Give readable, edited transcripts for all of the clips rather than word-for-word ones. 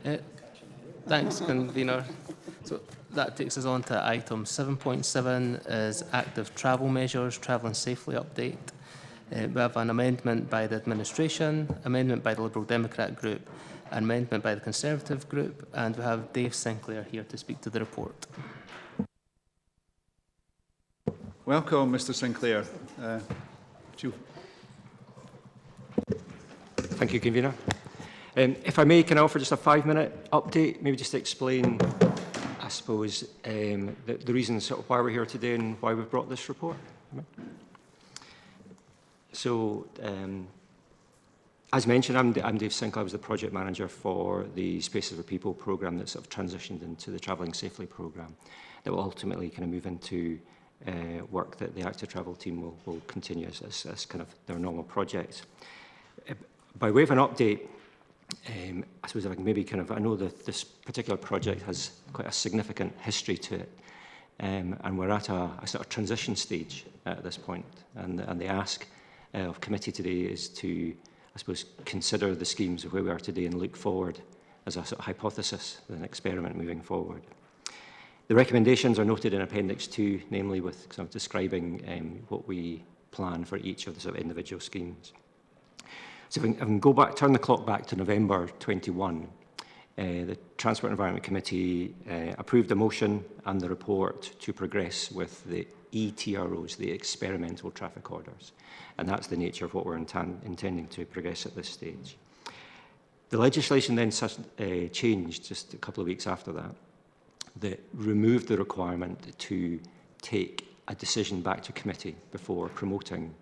Uh, Thanks, Convener. So that takes us on to item 7.7 is active travel measures, travelling safely update. We have an amendment by the administration, amendment by the Liberal Democrat group, amendment by the Conservative group, and we have Dave Sinclair here to speak to the report. Welcome, Mr. Sinclair. Thank you, Convener. If I may, can I offer just a 5-minute update, maybe just to explain, I suppose, the reasons why we're here today and why we've brought this report. So, as mentioned, I'm Dave Sinclair. I was the project manager for the Spaces for People programme that sort of transitioned into the Travelling Safely programme that will ultimately kind of move into work that the Active Travel team will continue as kind of their normal projects. By way of an update, I suppose if I can maybe kind of, I know that this particular project has quite a significant history to it, and we're at a sort of transition stage at this point, and the ask of committee today is to, I suppose, consider the schemes of where we are today and look forward as a sort of hypothesis, an experiment moving forward. The recommendations are noted in Appendix 2, namely with sort of describing what we plan for each of the sort of individual schemes. So if I can go back, turn the clock back to November 21, the Transport and Environment Committee approved a motion and the report to progress with the ETROs, the experimental traffic orders. And that's the nature of what we're intending to progress at this stage. The legislation then changed just a couple of weeks after that removed the requirement to take a decision back to committee before promoting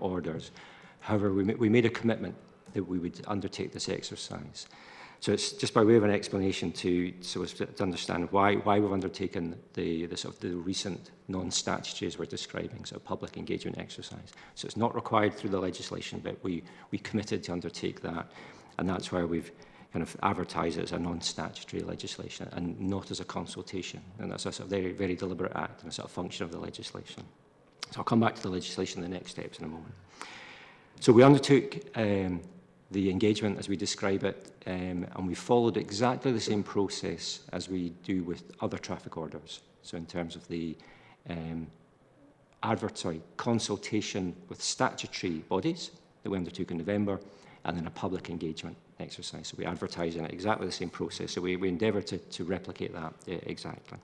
orders. However, we made a commitment that we would undertake this exercise. So it's just by way of an explanation to understand why we've undertaken the recent non-statutory, as we're describing, sort of public engagement exercise. So it's not required through the legislation, but we committed to undertake that, and that's why we've kind of advertised it as a non-statutory legislation and not as a consultation. And that's a sort of very, very deliberate act and a sort of function of the legislation. So I'll come back to the legislation, the next steps in a moment. So we undertook the engagement as we describe it, and we followed exactly the same process as we do with other traffic orders. So in terms of the consultation with statutory bodies that we undertook in November, and then a public engagement exercise. So we advertise in exactly the same process. So we endeavour to replicate that exactly.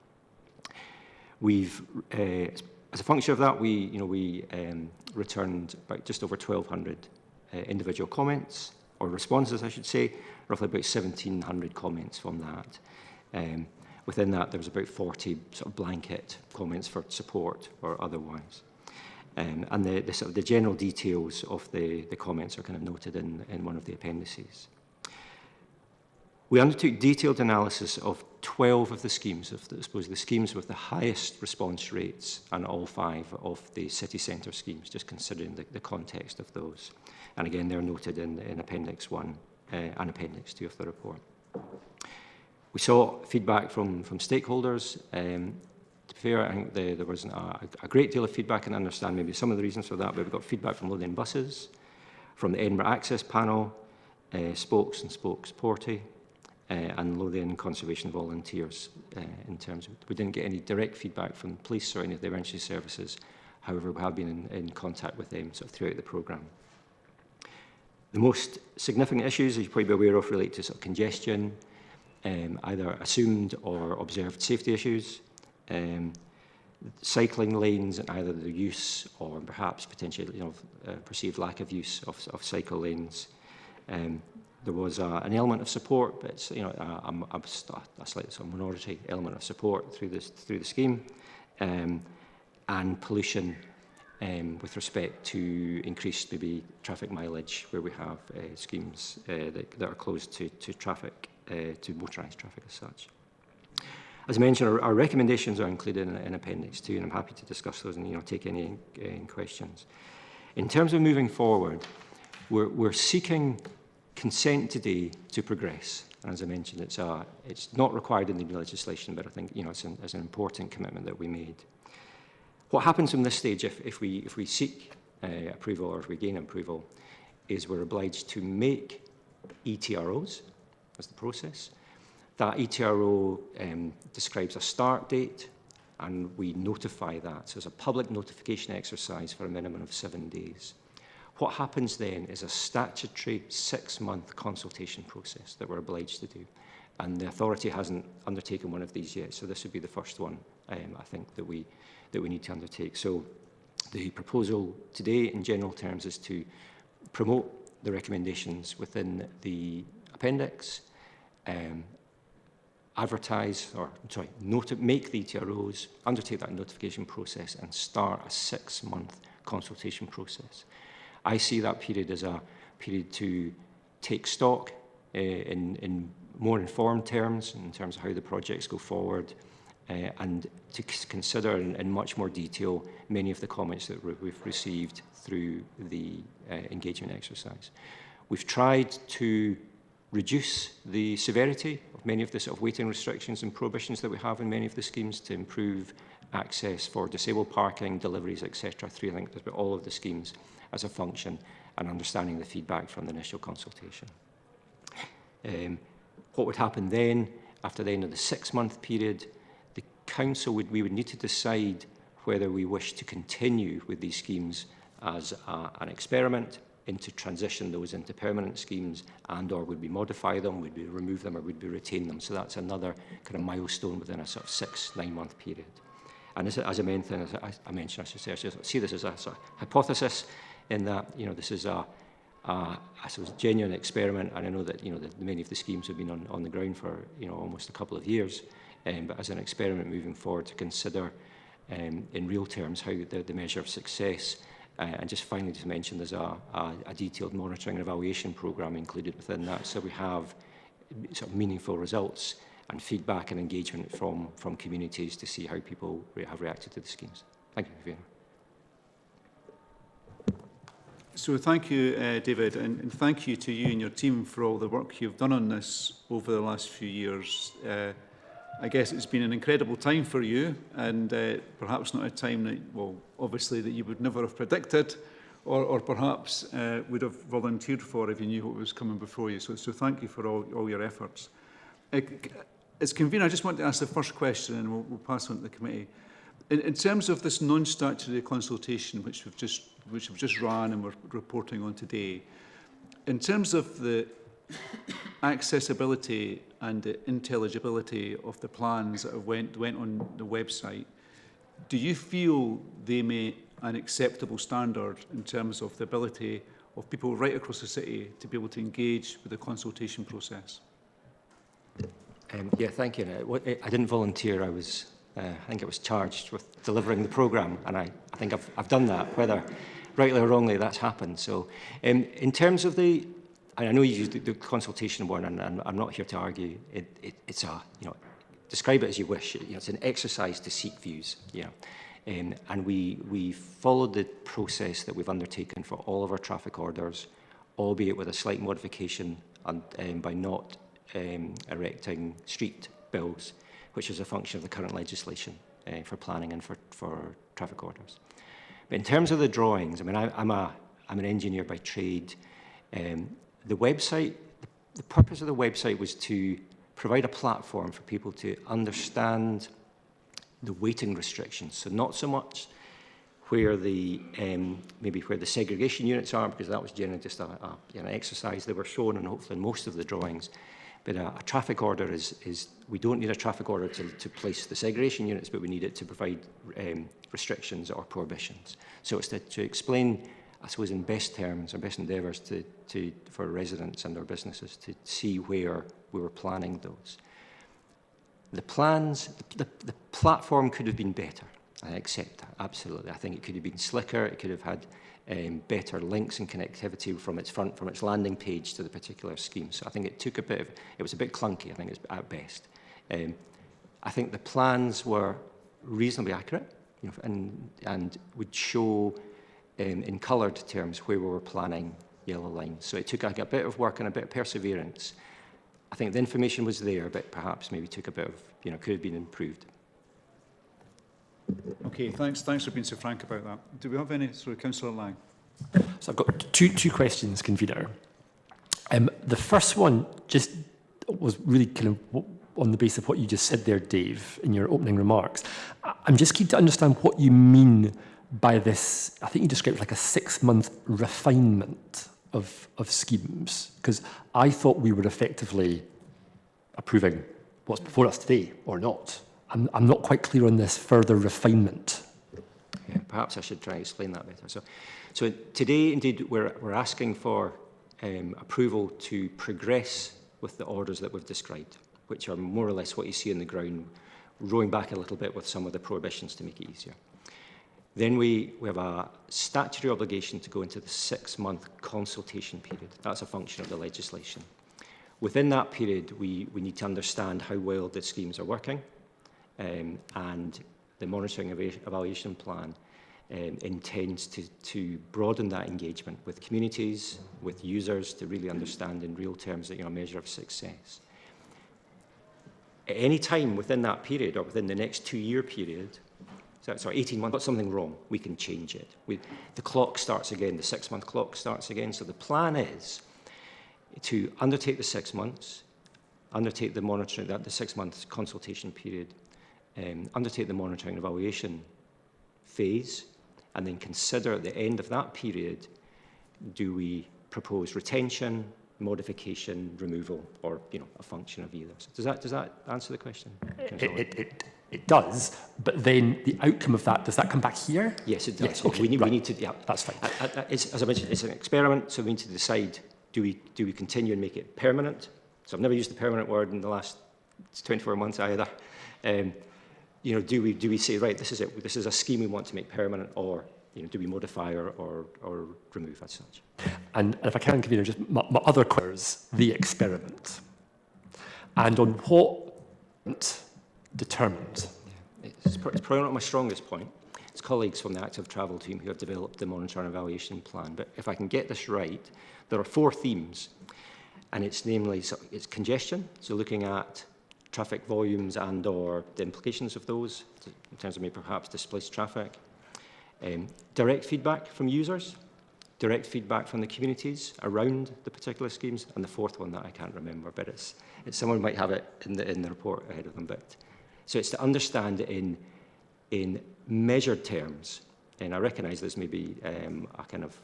We've as a function of that, we returned about just over 1,200 individual comments, or responses, I should say, roughly about 1,700 comments from that. Within that, there was about 40 sort of blanket comments for support or otherwise. And the general details of the comments are kind of noted in one of the appendices. We undertook detailed analysis of 12 of the schemes, the schemes with the highest response rates, and all 5 of the city centre schemes, just considering the context of those. And again, they're noted in Appendix 1 and Appendix 2 of the report. We saw feedback from stakeholders. To be fair, I think there wasn't a great deal of feedback, and I understand maybe some of the reasons for that, but we got feedback from Lothian Buses, from the Edinburgh Access Panel, Spokes and Spokes Porty, and Lothian Conservation Volunteers. In terms of, we didn't get any direct feedback from the police or any of the emergency services. However, we have been in contact with them sort of throughout the programme. The most significant issues, as you probably be aware of, relate to sort of congestion, either assumed or observed safety issues, cycling lanes and either the use or perhaps potentially perceived lack of use of cycle lanes. There was an element of support, but it's a slightly sort of minority element of support through the scheme, and pollution with respect to increased maybe traffic mileage where we have schemes that are closed to traffic, to motorised traffic as such. As I mentioned, our recommendations are included in Appendix 2, and I'm happy to discuss those and take any questions. In terms of moving forward, we're seeking consent today to progress. And as I mentioned, it's not required in the new legislation, but I think it's an important commitment that we made. What happens from this stage if we seek approval or if we gain approval is we're obliged to make ETROs as the process, That ETRO describes a start date, and we notify that. So it's a public notification exercise for a minimum of 7 days. What happens then is a statutory 6-month consultation process that we're obliged to do. And the authority hasn't undertaken one of these yet, so this would be the first one, I think, that we need to undertake. So the proposal today, in general terms, is to promote the recommendations within the appendix, advertise, or sorry, make the ETROs, undertake that notification process, and start a 6-month consultation process. I see that period as a period to take stock in more informed terms, in terms of how the projects go forward, and to consider in much more detail many of the comments that we've received through the engagement exercise. We've tried to reduce the severity of many of the sort of waiting restrictions and prohibitions that we have in many of the schemes to improve access for disabled parking, deliveries, etc. through, I think, all of the schemes as a function, and understanding the feedback from the initial consultation. What would happen then, after the end of the 6-month period, the council we would need to decide whether we wish to continue with these schemes as an experiment, into transition those into permanent schemes, and or would we modify them, would we remove them, or would we retain them. So that's another kind of milestone within a sort of 6-9-month period. And as I mentioned, I should see this as a sort of hypothesis, in that, you know, this is a suppose, genuine experiment, and I know that, you know, that many of the schemes have been on the ground for, you know, almost a couple of years, but as an experiment moving forward to consider in real terms how the measure of success, and just finally to mention there's a detailed monitoring and evaluation programme included within that, so we have sort of meaningful results and feedback and engagement from communities to see how people have reacted to the schemes. Thank you, Fiona. So thank you, David, and thank you to you and your team for all the work you've done on this over the last few years. I guess it's been an incredible time for you, and perhaps not a time that, well, obviously that you would never have predicted, or perhaps would have volunteered for if you knew what was coming before you. So thank you for all your efforts. As convener, I just want to ask the first question, and we'll pass on to the committee. In terms of this non-statutory consultation, which we've just ran and we're reporting on today, in terms of the accessibility and the intelligibility of the plans that went on the website, do you feel they meet an acceptable standard in terms of the ability of people right across the city to be able to engage with the consultation process? Yeah, thank you. I didn't volunteer. I think I was charged with delivering the programme, and I think I've done that, whether rightly or wrongly that's happened. So in terms of the, and I know you used the consultation one, and I'm not here to argue, it's a, you know, describe it as you wish. You know, it's an exercise to seek views, you know. And we followed the process that we've undertaken for all of our traffic orders, albeit with a slight modification by not erecting street bills, which is a function of the current legislation for planning and for traffic orders. But in terms of the drawings, I mean, I'm an engineer by trade. The website, the purpose of the website was to provide a platform for people to understand the weighting restrictions. So not so much where the maybe where the segregation units are, because that was generally just an exercise they were shown, and hopefully in most of the drawings. But a traffic order is we don't need a traffic order to place the segregation units, but we need it to provide restrictions or prohibitions. So it's to explain, I suppose, in best terms or best endeavours for residents and our businesses to see where we were planning those. The plans, the platform could have been better. I accept that, absolutely. I think it could have been slicker. It could have had better links and connectivity from its landing page to the particular scheme. So I think it took it was a bit clunky, I think, it's at best. I think the plans were reasonably accurate, you know, and would show in coloured terms where we were planning yellow lines. So it took a bit of work and a bit of perseverance. I think the information was there, but perhaps maybe took a bit of, you know, could have been improved. Okay, thanks for being so frank about that. Do we have any? Sorry, Councillor Lang. So I've got two questions, convener. The first one just was really kind of on the basis of what you just said there, Dave, in your opening remarks. I'm just keen to understand what you mean by this. I think you described it like a 6-month refinement of schemes, because I thought we were effectively approving what's before us today, or not. I'm not quite clear on this further refinement. Yeah, perhaps I should try and explain that better. So today, indeed, we're asking for approval to progress with the orders that we've described, which are more or less what you see on the ground, rowing back a little bit with some of the prohibitions to make it easier. Then we have a statutory obligation to go into the 6-month consultation period. That's a function of the legislation. Within that period, we need to understand how well the schemes are working, and the monitoring evaluation plan intends to broaden that engagement with communities, with users, to really understand in real terms a measure of success. At any time within that period, or within the next 2-year period, 18 months, got something wrong, we can change it. The clock starts again, the 6-month clock starts again. So the plan is to undertake the 6 months, undertake the monitoring, the 6-month consultation period, undertake the monitoring and evaluation phase, and then consider at the end of that period, do we propose retention, modification, removal, or a function of either. So does that answer the question? It does, but then the outcome of that, does that come back here? Yes, it does. Yes, okay, we need to, yeah, that's fine. As I mentioned, it's an experiment, so we need to decide, do we continue and make it permanent? So I've never used the permanent word in the last 24 months either. Do we say, right, this is it, this is a scheme we want to make permanent, or do we modify or remove as such? And if I can give you just my other queries, the experiment, and on what determined. Yeah. It's probably not my strongest point. It's colleagues from the active travel team who have developed the monitor and evaluation plan. But if I can get this right, there are 4 themes, and it's namely it's congestion, so looking at traffic volumes and or the implications of those in terms of maybe perhaps displaced traffic, direct feedback from users, direct feedback from the communities around the particular schemes, and the 4th one that I can't remember, but it's someone might have it in the report ahead of them. But so it's to understand in measured terms, and I recognise there's maybe a kind of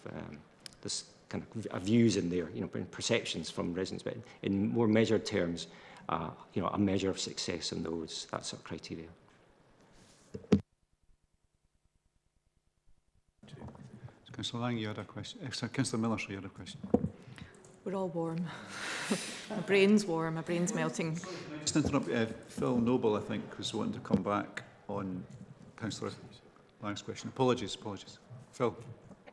this kind of views in there, perceptions from residents, but in more measured terms, a measure of success in that sort of criteria. Councillor Lang, you had a question. Councillor Miller, you had a question. We're all warm. My brain's warm, my brain's melting. Just interrupt. Phil Noble, I think, was wanting to come back on Councillor Lang's question. Apologies. Phil.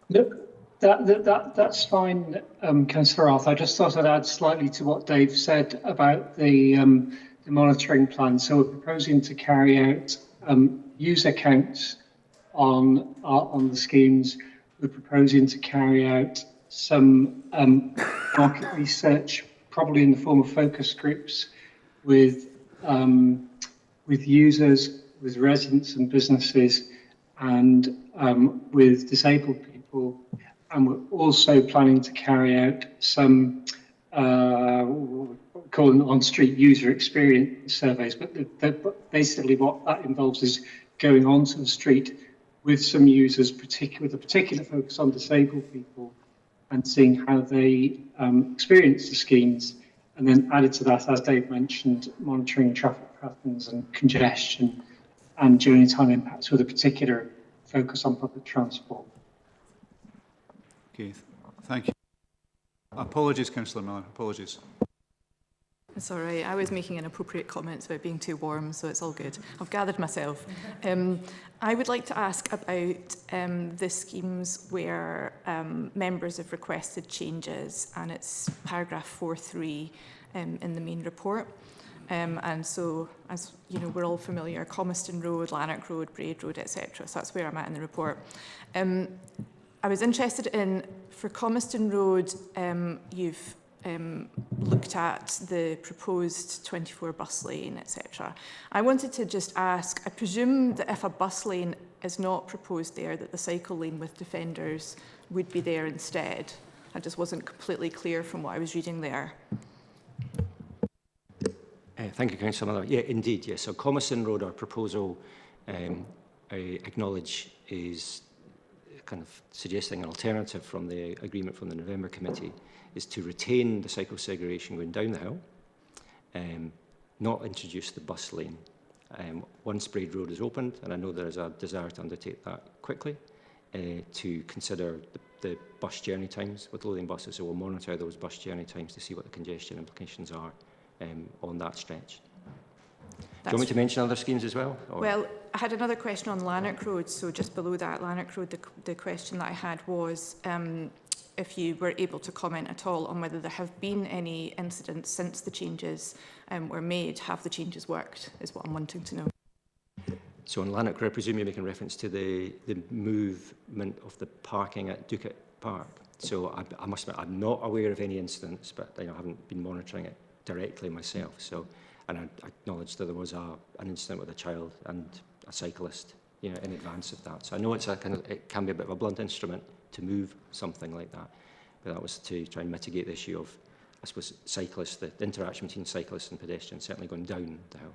Look, that's fine, Councillor Arth. I just thought I'd add slightly to what Dave said about the monitoring plan. So we're proposing to carry out user counts on the schemes. We're proposing to carry out some market research, probably in the form of focus groups, with users, with residents and businesses, and with disabled people. And we're also planning to carry out some call them on-street user experience surveys. But basically, what that involves is going onto the street with some users, with a particular focus on disabled people, and seeing how they experience the schemes. And then added to that, as Dave mentioned, monitoring traffic patterns and congestion and journey time impacts with a particular focus on public transport. Okay, thank you. Apologies, Councillor Miller, apologies. It's all right. I was making inappropriate comments about being too warm, so it's all good. I've gathered myself. I would like to ask about the schemes where members have requested changes, and it's paragraph 4.3 in the main report. And so, as you know, we're all familiar, Comiston Road, Lanark Road, Braid Road, etc. So that's where I'm at in the report. I was interested in, for Comiston Road, you've looked at the proposed 24 bus lane, etc. I wanted to just ask, I presume that if a bus lane is not proposed there, that the cycle lane with defenders would be there instead. I just wasn't completely clear from what I was reading there. Thank you, Councillor Miller. Yeah, indeed, yes. So Comiston Road, our proposal, I acknowledge, is kind of suggesting an alternative from the agreement from the November committee, is to retain the cycle segregation going down the hill, not introduce the bus lane. Once Braid Road is opened, and I know there is a desire to undertake that quickly, to consider the bus journey times with loading buses. So we'll monitor those bus journey times to see what the congestion implications are on that stretch. Do you want me to mention other schemes as well? Or? Well, I had another question on Lanark Road. So just below that, Lanark Road, the question that I had was if you were able to comment at all on whether there have been any incidents since the changes were made. Have the changes worked, is what I'm wanting to know. So on Lanark Road, I presume you're making reference to the movement of the parking at Ducat Park. So I must admit, I'm not aware of any incidents, but I haven't been monitoring it directly myself. So, and I acknowledge that there was an incident with a child and a cyclist, in advance of that. So I know it can be a bit of a blunt instrument to move something like that, but that was to try and mitigate the issue of, I suppose, cyclists, the interaction between cyclists and pedestrians certainly going down the hill.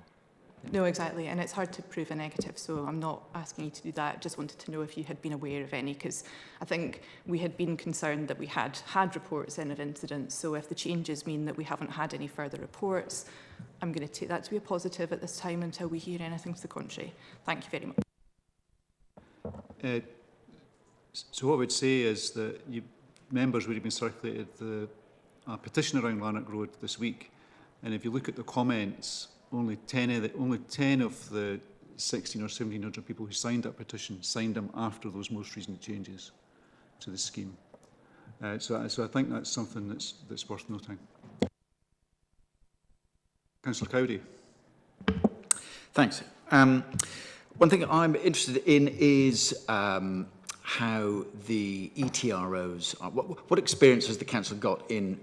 No, exactly, and it's hard to prove a negative, so I'm not asking you to do that. Just wanted to know if you had been aware of any, because I think we had been concerned that we had reports in of incidents, so if the changes mean that we haven't had any further reports, I'm going to take that to be a positive at this time until we hear anything to the contrary. Thank you very much. So what I would say is that members would have been circulated a petition around Lanark Road this week, and if you look at the comments, only 10 of the 16 or 1700 people who signed that petition signed them after those most recent changes to the scheme. So I think that's something that's worth noting. Councillor Cowdery. Thanks. One thing I'm interested in is how the ETROs, what experience has the council got in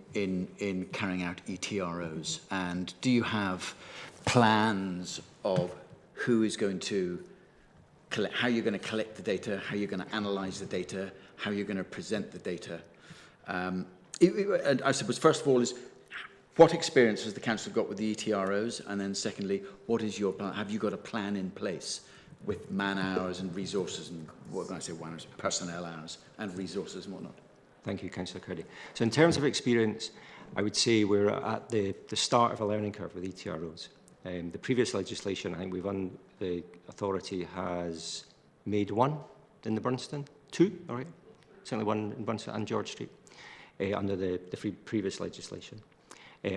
carrying out ETROs, and do you have plans of who is going to collect, how you're going to collect the data, how you're going to analyse the data, how you're going to present the data? And I suppose first of all is, what experience has the council got with the ETROs, and then secondly, what is your plan? Have you got a plan in place with man hours and resources and what can I say, personnel hours and resources and whatnot? Thank you, Councillor Curdy. So in terms of experience, I would say we're at the start of a learning curve with ETROs. The previous legislation, I think the authority has made one in the Burnston, two, all right, certainly one in Burnston and George Street, under the previous legislation.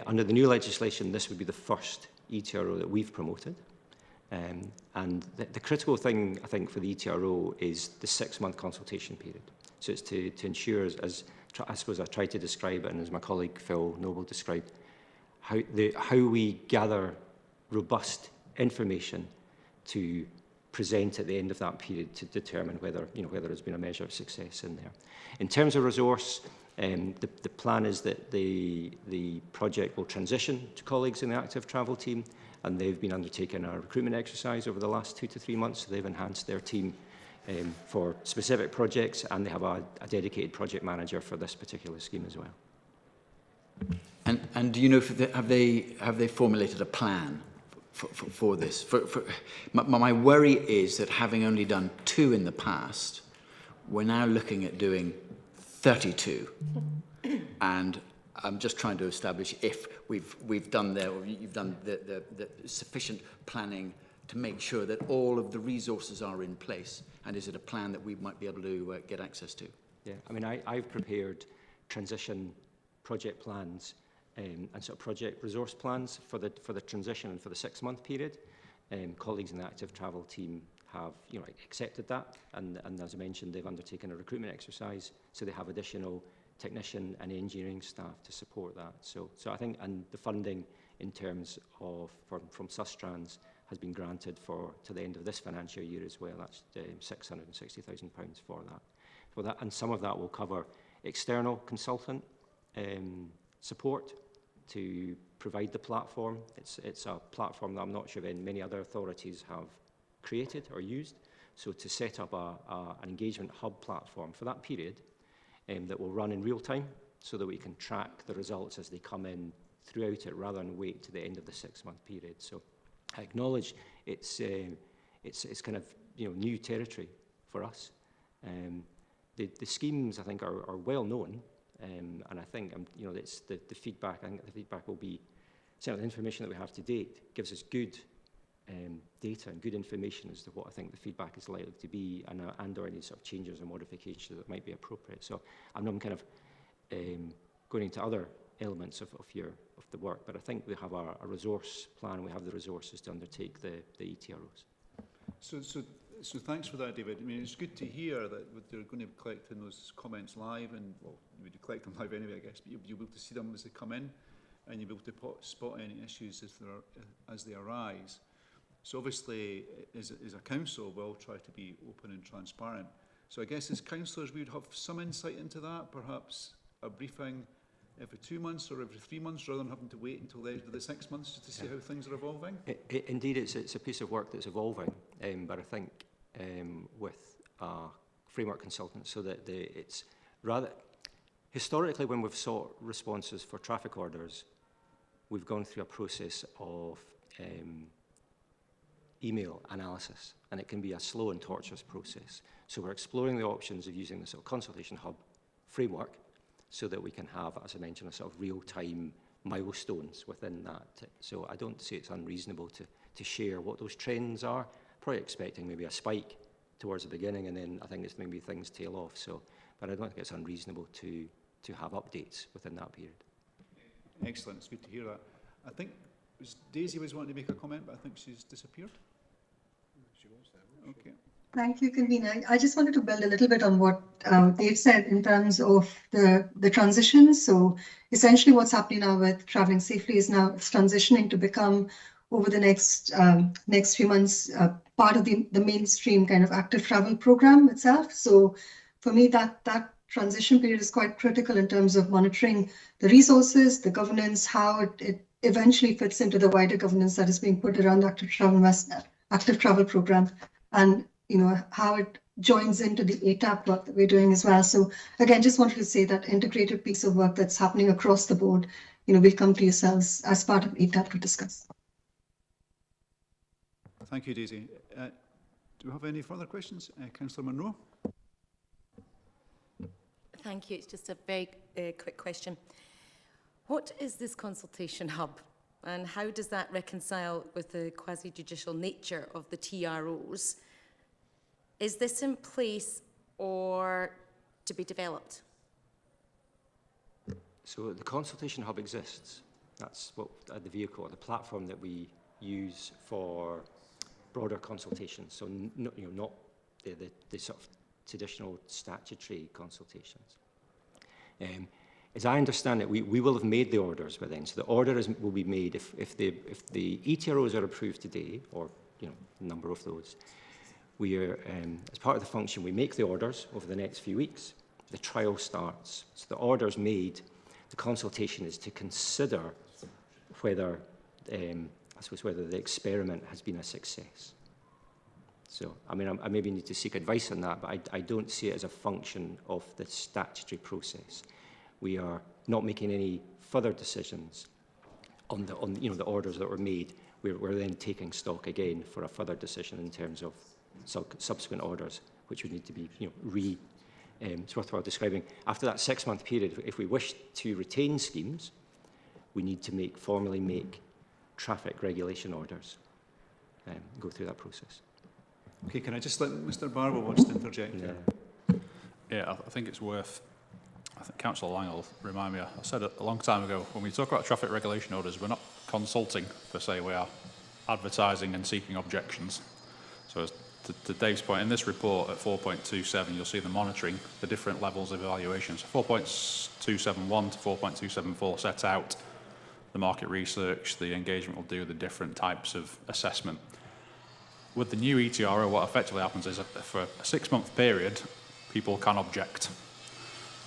Under the new legislation, this would be the first ETRO that we've promoted. And the critical thing, I think, for the ETRO is the 6-month consultation period. So it's to ensure, as I suppose I tried to describe it, and as my colleague Phil Noble described, how we gather robust information to present at the end of that period to determine whether there's been a measure of success in there. In terms of resource, the plan is that the project will transition to colleagues in the active travel team, and they've been undertaking a recruitment exercise over the last 2 to 3 months. So they've enhanced their team for specific projects, and they have a dedicated project manager for this particular scheme as well. And do you know if have they formulated a plan for this? My worry is that having only done 2 in the past, we're now looking at doing 32, and I'm just trying to establish if we've done you've done the sufficient planning to make sure that all of the resources are in place, and is it a plan that we might be able to get access to? Yeah, I mean, I've prepared transition project plans and sort of project resource plans for the transition and for the 6-month period. Colleagues in the active travel team have accepted that, and as I mentioned, they've undertaken a recruitment exercise, so they have additional technician and engineering staff to support that. So I think, and the funding in terms of from Sustrans has been granted to the end of this financial year as well. That's £660,000 for that. And some of that will cover external consultant support to provide the platform. It's a platform that I'm not sure many other authorities have created or used. So to set up an engagement hub platform for that period that will run in real time, so that we can track the results as they come in throughout it rather than wait to the end of the 6-month period. So I acknowledge it's kind of new territory for us. The schemes I think are well known, and I think it's the feedback. I think the feedback will be certainly the information that we have to date gives us good data and good information as to what I think the feedback is likely to be, and or any sort of changes or modifications that might be appropriate. So I'm not kind of going into other elements of the work, but I think we have a resource plan. We have the resources to undertake the ETROs. So thanks for that, David. I mean, it's good to hear that they're going to be collecting those comments live, and well, you would collect them live anyway, I guess, but you'll be able to see them as they come in, and you'll be able to spot any issues as they arise. So obviously, as a council, we'll try to be open and transparent. So I guess as councillors, we would have some insight into that, perhaps a briefing every 2 months or every 3 months, rather than having to wait until the end of the 6 months just to see how things are evolving. Indeed, it's a piece of work that's evolving, but I think with framework consultants, so that it's rather historically when we've sought responses for traffic orders, we've gone through a process of email analysis, and it can be a slow and tortuous process. So we're exploring the options of using the sort of consultation hub framework so that we can have, as I mentioned, a sort of real-time milestones within that. So I don't see it's unreasonable to share what those trends are, probably expecting maybe a spike towards the beginning, and then I think it's maybe things tail off. So, but I don't think it's unreasonable to have updates within that period. Excellent, it's good to hear that. I think Daisy was wanting to make a comment, but I think she's disappeared. She was there. Okay. Thank you, convener. I just wanted to build a little bit on what Dave said in terms of the transition. So essentially what's happening now with Travelling Safely is now it's transitioning to become, over the next few months, part of the mainstream kind of active travel program itself. So for me, that transition period is quite critical in terms of monitoring the resources, the governance, how it eventually fits into the wider governance that is being put around the active travel program, and how it joins into the ATAP work that we're doing as well. So again, just wanted to say that integrated piece of work that's happening across the board, we'll come to yourselves as part of ATAP to discuss. Thank you, Daisy. Do we have any further questions? Councillor Munro? Thank you. It's just a very quick question. What is this consultation hub, and how does that reconcile with the quasi-judicial nature of the TROs? Is this in place or to be developed? So the consultation hub exists. That's what the vehicle, the platform that we use for broader consultations. So not the sort of traditional statutory consultations. As I understand it, we will have made the orders by then. So the order will be made if the ETROs are approved today, or a number of those. We are, as part of the function, we make the orders over the next few weeks. The trial starts. So the order's made. The consultation is to consider whether, whether the experiment has been a success. So, I mean, I maybe need to seek advice on that, but I don't see it as a function of the statutory process. We are not making any further decisions on the orders that were made. We're then taking stock again for a further decision in terms of subsequent orders, which would need to be, it's worthwhile describing. After that 6-month period, if we wish to retain schemes, we need to formally make traffic regulation orders, go through that process. Okay, can I just let Mr. Barber wants to interject here? Yeah, I think it's worth. I think Councillor Lang will remind me. I said a long time ago, when we talk about traffic regulation orders, we're not consulting per se. We are advertising and seeking objections. So, as to Dave's point, in this report at 4.27, you'll see the monitoring, the different levels of evaluation. So 4.271 to 4.274 sets out the market research, the engagement will do, the different types of assessment. With the new ETRO, what effectively happens is for a 6-month period, people can object.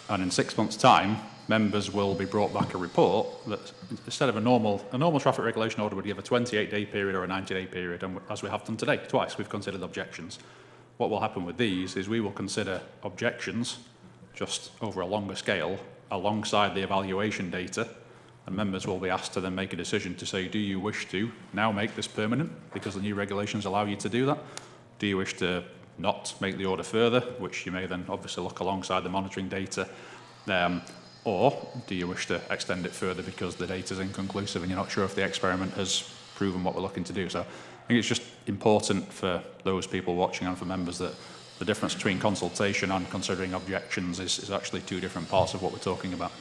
And in 6 months' time, members will be brought back a report that instead of a normal traffic regulation order would give a 28-day period or a 90-day period, and as we have done today, twice, we've considered objections. What will happen with these is we will consider objections just over a longer scale alongside the evaluation data And members will be asked to then make a decision to say, do you wish to now make this permanent because the new regulations allow you to do that? Do you wish to not make the order further, which you may then obviously look alongside the monitoring data, or do you wish to extend it further because the data is inconclusive and you're not sure if the experiment has proven what we're looking to do? So I think it's just important for those people watching and for members that the difference between consultation and considering objections is actually two different parts of what we're talking about.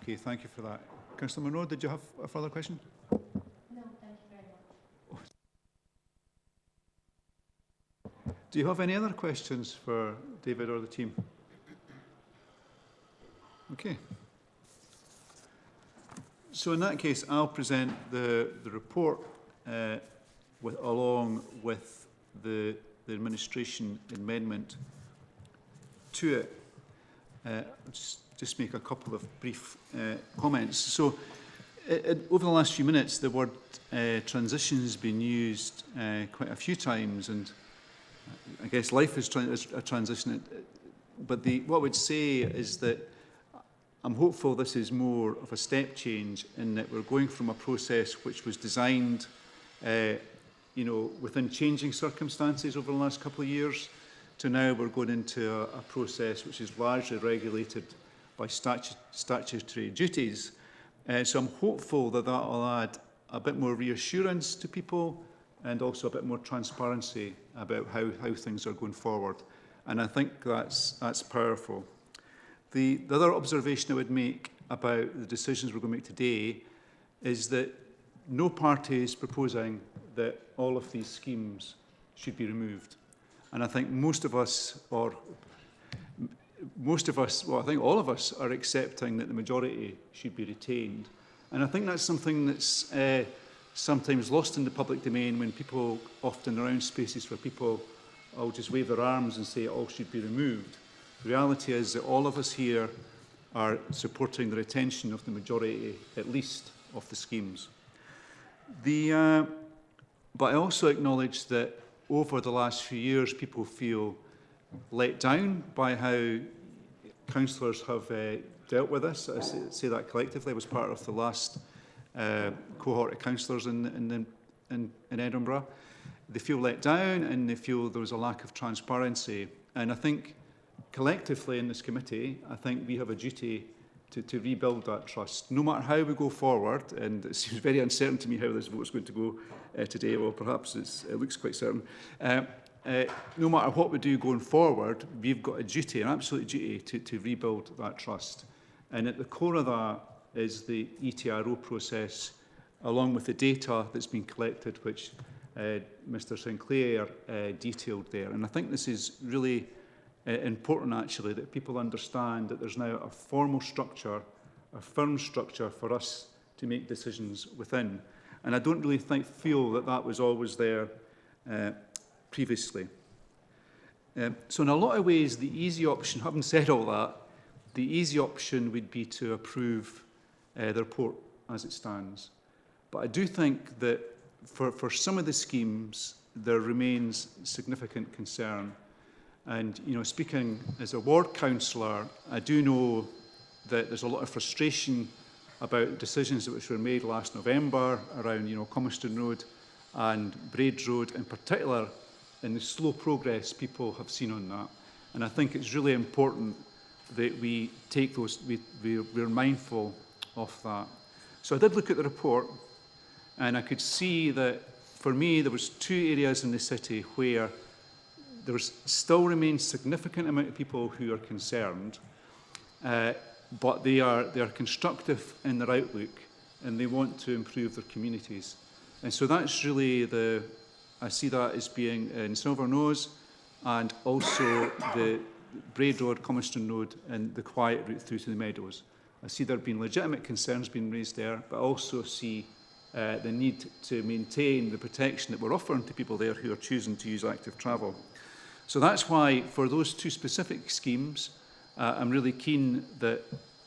Okay, thank you for that. Councillor Monroe, did you have a further question? No, thank you very much. Do you have any other questions for David or the team? Okay. So in that case, I'll present the report along with the administration amendment to it. Just make a couple of brief comments. So over the last few minutes, the word transition has been used quite a few times, and I guess life is a transition. But what I would say is that I'm hopeful this is more of a step change in that we're going from a process which was designed within changing circumstances over the last couple of years to now we're going into a process which is largely regulated by statutory duties. So I'm hopeful that that will add a bit more reassurance to people and also a bit more transparency about how things are going forward. And I think that's powerful. The other observation I would make about the decisions we're going to make today is that no party is proposing that all of these schemes should be removed. And I think most of us, well, I think all of us are accepting that the majority should be retained. And I think that's something that's sometimes lost in the public domain when people often around spaces where people will just wave their arms and say it all should be removed. The reality is that all of us here are supporting the retention of the majority, at least, of the schemes. But I also acknowledge that over the last few years, people feel let down by how councillors have dealt with this. I say that collectively. I was part of the last cohort of councillors in Edinburgh. They feel let down and they feel there was a lack of transparency. And I think collectively in this committee, I think we have a duty to rebuild that trust, no matter how we go forward. And it seems very uncertain to me how this vote is going to go today. Well, perhaps it looks quite certain. No matter what we do going forward, we've got a duty, an absolute duty, to rebuild that trust. And at the core of that is the ETRO process, along with the data that's been collected, which Mr Sinclair detailed there. And I think this is really important, actually, that people understand that there's now a formal structure, a firm structure for us to make decisions within. And I don't really feel that was always there previously. So in a lot of ways, the easy option, having said all that, the easy option would be to approve the report as it stands. But I do think that for some of the schemes, there remains significant concern. And, speaking as a ward councillor, I do know that there's a lot of frustration about decisions which were made last November around, Comiston Road and Braid Road in particular, and the slow progress people have seen on that. And I think it's really important that we take those, we're mindful of that. So I did look at the report, and I could see that, for me, there was two areas in the city where there still remains significant amount of people who are concerned, but they are constructive in their outlook and they want to improve their communities. And so that's really I see that as being in Silver Nose and also the Braid Road, Comiston Road and the quiet route through to the Meadows. I see there have been legitimate concerns being raised there, but I also see the need to maintain the protection that we're offering to people there who are choosing to use active travel. So that's why, for those two specific schemes, I'm really keen that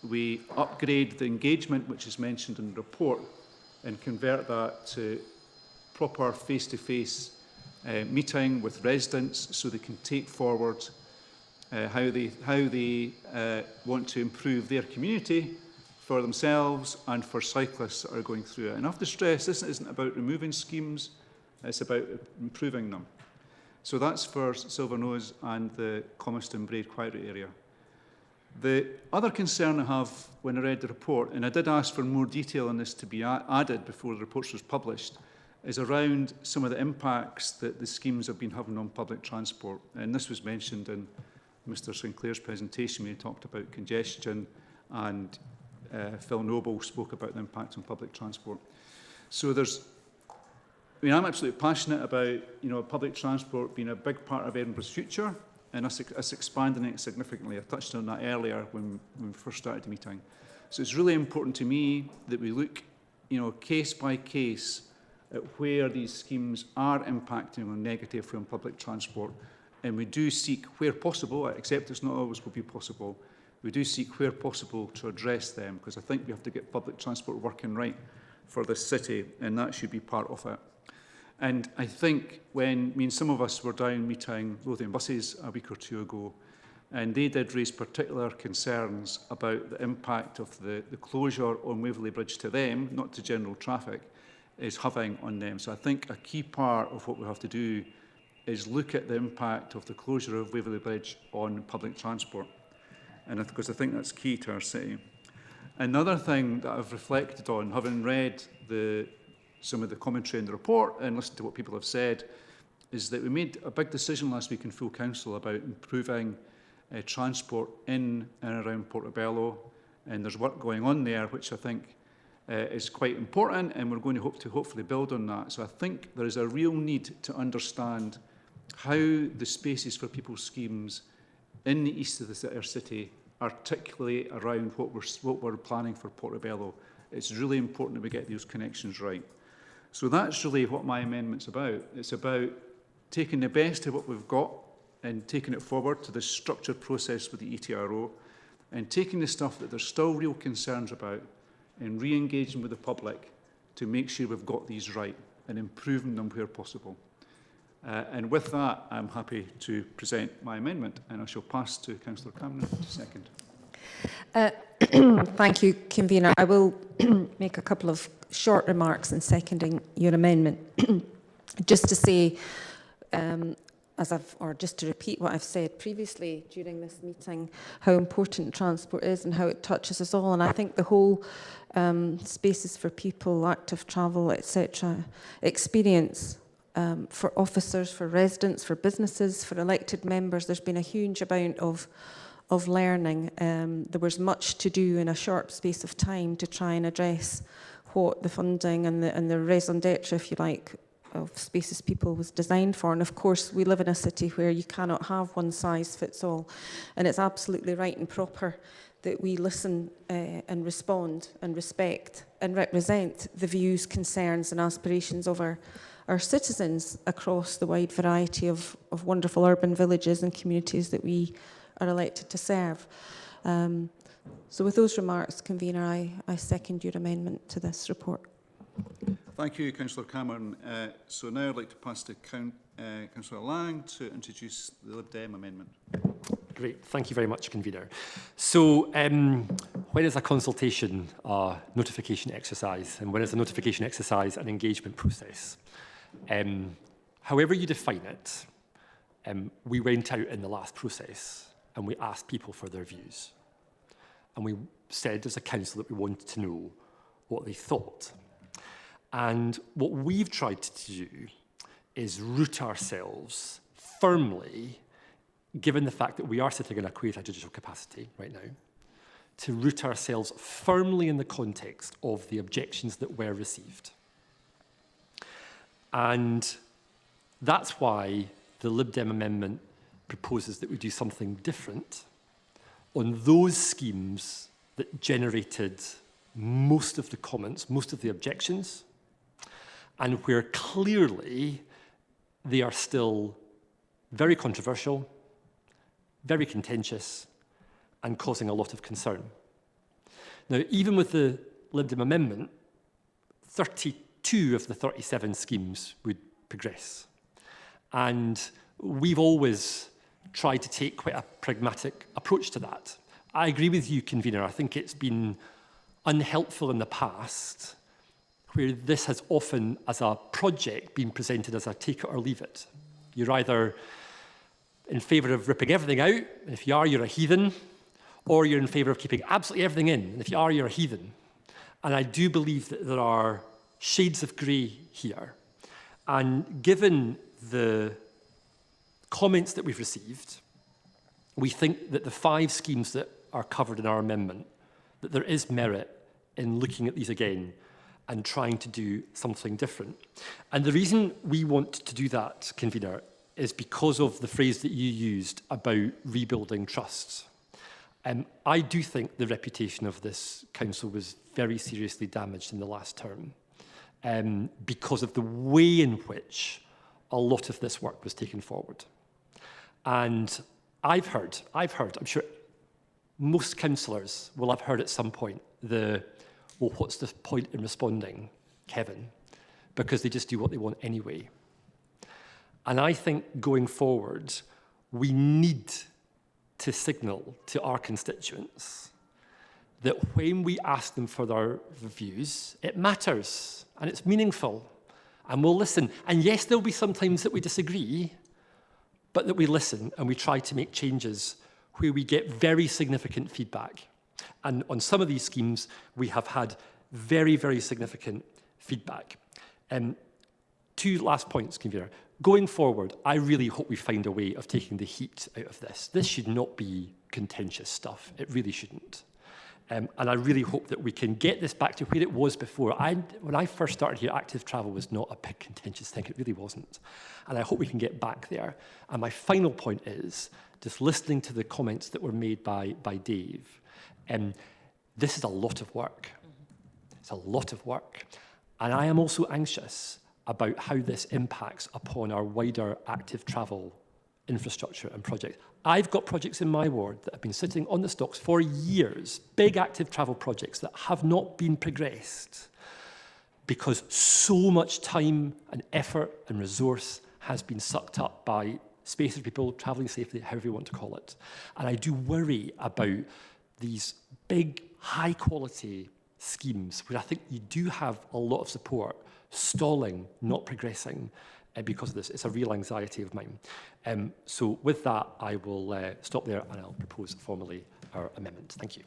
we upgrade the engagement, which is mentioned in the report, and convert that to proper face-to-face meeting with residents so they can take forward how they want to improve their community for themselves and for cyclists that are going through it. And I have to stress, this isn't about removing schemes, it's about improving them. So that's for Silvernose and the Comiston Braid Quiet area. The other concern I have when I read the report, and I did ask for more detail on this to be added before the report was published, is around some of the impacts that the schemes have been having on public transport. And this was mentioned in Mr Sinclair's presentation when he talked about congestion, and Phil Noble spoke about the impact on public transport. So I'm absolutely passionate about public transport being a big part of Edinburgh's future, and us expanding it significantly. I touched on that earlier when we first started the meeting. So it's really important to me that we look, case by case at where these schemes are impacting on negatively on public transport. And we do seek, where possible, I accept it's not always will be possible, we do seek where possible to address them, because I think we have to get public transport working right for this city, and that should be part of it. And I think some of us were down meeting Lothian Buses a week or two ago, and they did raise particular concerns about the impact of the closure on Waverley Bridge to them, not to general traffic, is having on them. So I think a key part of what we have to do is look at the impact of the closure of Waverley Bridge on public transport, and because I think that's key to our city. Another thing that I've reflected on, having read some of the commentary in the report and listened to what people have said, is that we made a big decision last week in full council about improving transport in and around Portobello, and there's work going on there which I think is quite important, and we're going to hopefully build on that. So I think there is a real need to understand how the spaces for people schemes in the east of our city articulate around what we're planning for Portobello. It's really important that we get those connections right. So that's really what my amendment's about. It's about taking the best of what we've got and taking it forward to this structured process with the ETRO, and taking the stuff that there's still real concerns about and re-engaging with the public to make sure we've got these right and improving them where possible. And with that, I'm happy to present my amendment, and I shall pass to Councillor Cameron to second. Thank you, Convener. I will make a couple of short remarks in seconding your amendment. Just to say, just to repeat what I've said previously during this meeting, how important transport is and how it touches us all. And I think the whole spaces for people, active travel, etc., experience for officers, for residents, for businesses, for elected members, there's been a huge amount of learning. There was much to do in a short space of time to try and address what the funding and the raison d'etre, if you like, of spaces people was designed for. And of course, we live in a city where you cannot have one size fits all. And it's absolutely right and proper that we listen and respond and respect and represent the views, concerns and aspirations of our citizens across the wide variety of wonderful urban villages and communities that we are elected to serve. So with those remarks, Convener, I second your amendment to this report. Thank you, Councillor Cameron. So now I'd like to pass to Councillor Lang to introduce the Lib Dem amendment. Great, thank you very much, Convener. So when is a consultation a notification exercise, and when is a notification exercise an engagement process? However you define it, we went out in the last process and we asked people for their views. And we said as a council that we wanted to know what they thought. And what we've tried to do is root ourselves firmly, given the fact that we are sitting in a quasi-judicial capacity right now, to root ourselves firmly in the context of the objections that were received. And that's why the Lib Dem amendment proposes that we do something different on those schemes that generated most of the comments, most of the objections, and where clearly they are still very controversial, very contentious, and causing a lot of concern. Now, even with the Lib Dem amendment, 32 of the 37 schemes would progress. And we've always tried to take quite a pragmatic approach to that. I agree with you, convener. I think it's been unhelpful in the past, where this has often, as a project, been presented as a take it or leave it. You're either in favour of ripping everything out, and if you are, you're a heathen, or you're in favour of keeping absolutely everything in, and if you are, you're a heathen. And I do believe that there are shades of grey here. And given the comments that we've received, we think that the 5 schemes that are covered in our amendment, that there is merit in looking at these again and trying to do something different. And the reason we want to do that, convener, is because of the phrase that you used about rebuilding trust. I do think the reputation of this council was very seriously damaged in the last term because of the way in which a lot of this work was taken forward. And I've heard, I'm sure most councillors will have heard at some point well, what's the point in responding, Kevin? Because they just do what they want anyway. And I think going forward, we need to signal to our constituents that when we ask them for their views, it matters and it's meaningful and we'll listen. And yes, there'll be some times that we disagree, but that we listen and we try to make changes where we get very significant feedback. And on some of these schemes, we have had very, very significant feedback. 2 last points, convener. Going forward, I really hope we find a way of taking the heat out of this. This should not be contentious stuff. It really shouldn't. And I really hope that we can get this back to where it was before. When I first started here, active travel was not a big contentious thing. It really wasn't. And I hope we can get back there. And my final point is, just listening to the comments that were made by Dave, this is a lot of work. It's a lot of work. And I am also anxious about how this impacts upon our wider active travel infrastructure and projects. I've got projects in my ward that have been sitting on the stocks for years, big active travel projects that have not been progressed because so much time and effort and resource has been sucked up by spaces for people travelling safely, however you want to call it. And I do worry about these big, high-quality schemes where I think you do have a lot of support stalling, not progressing because of this. It's a real anxiety of mine. So with that, I will stop there and I'll propose formally our amendment. Thank you.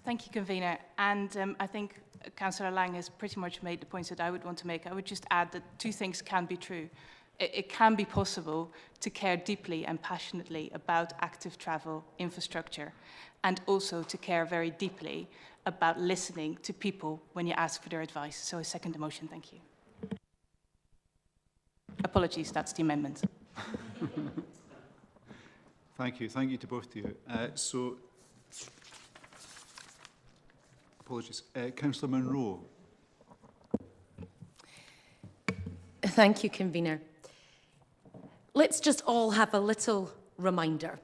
Thank you, convener. And I think Councillor Lang has pretty much made the points that I would want to make. I would just add that 2 things can be true. It can be possible to care deeply and passionately about active travel infrastructure and also to care very deeply about listening to people when you ask for their advice. So I second the motion. Thank you. Apologies, that's the amendment. Thank you. Thank you to both of you. Apologies. Councillor Munro. Thank you, convener. Let's just all have a little reminder.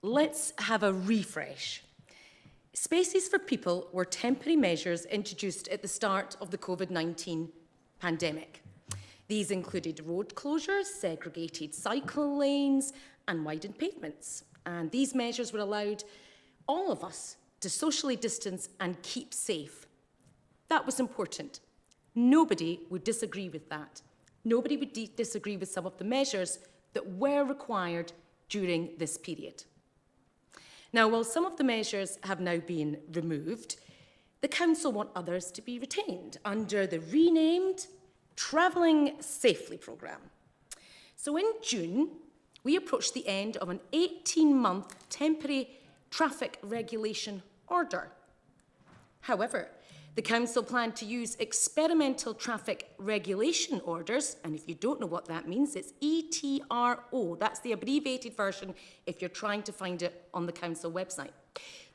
Let's have a refresh. Spaces for People were temporary measures introduced at the start of the COVID-19 pandemic. These included road closures, segregated cycle lanes, and widened pavements. And these measures would allow all of us to socially distance and keep safe. That was important. Nobody would disagree with that. Nobody would disagree with some of the measures that were required during this period. Now, while some of the measures have now been removed, the Council want others to be retained under the renamed Travelling Safely programme. So in June, we approached the end of an 18-month temporary traffic regulation order. However, the Council planned to use experimental traffic regulation orders, and if you don't know what that means, it's ETRO. That's the abbreviated version if you're trying to find it on the Council website,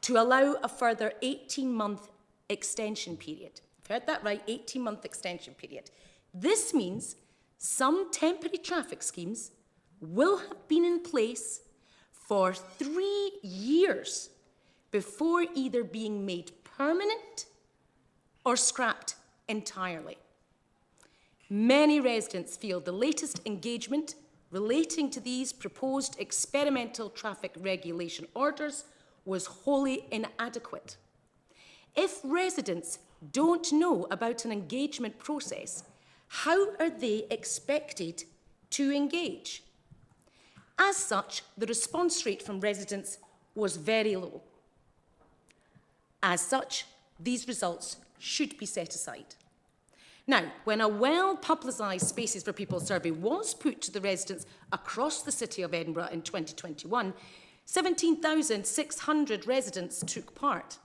to allow a further 18-month extension period. You've heard that right, 18-month extension period. This means some temporary traffic schemes will have been in place for 3 years before either being made permanent or scrapped entirely. Many residents feel the latest engagement relating to these proposed experimental traffic regulation orders was wholly inadequate. If residents don't know about an engagement process, how are they expected to engage? As such, the response rate from residents was very low. As such, these results should be set aside. Now, when a well-publicised Spaces for People survey was put to the residents across the City of Edinburgh in 2021, 17,600 residents took part,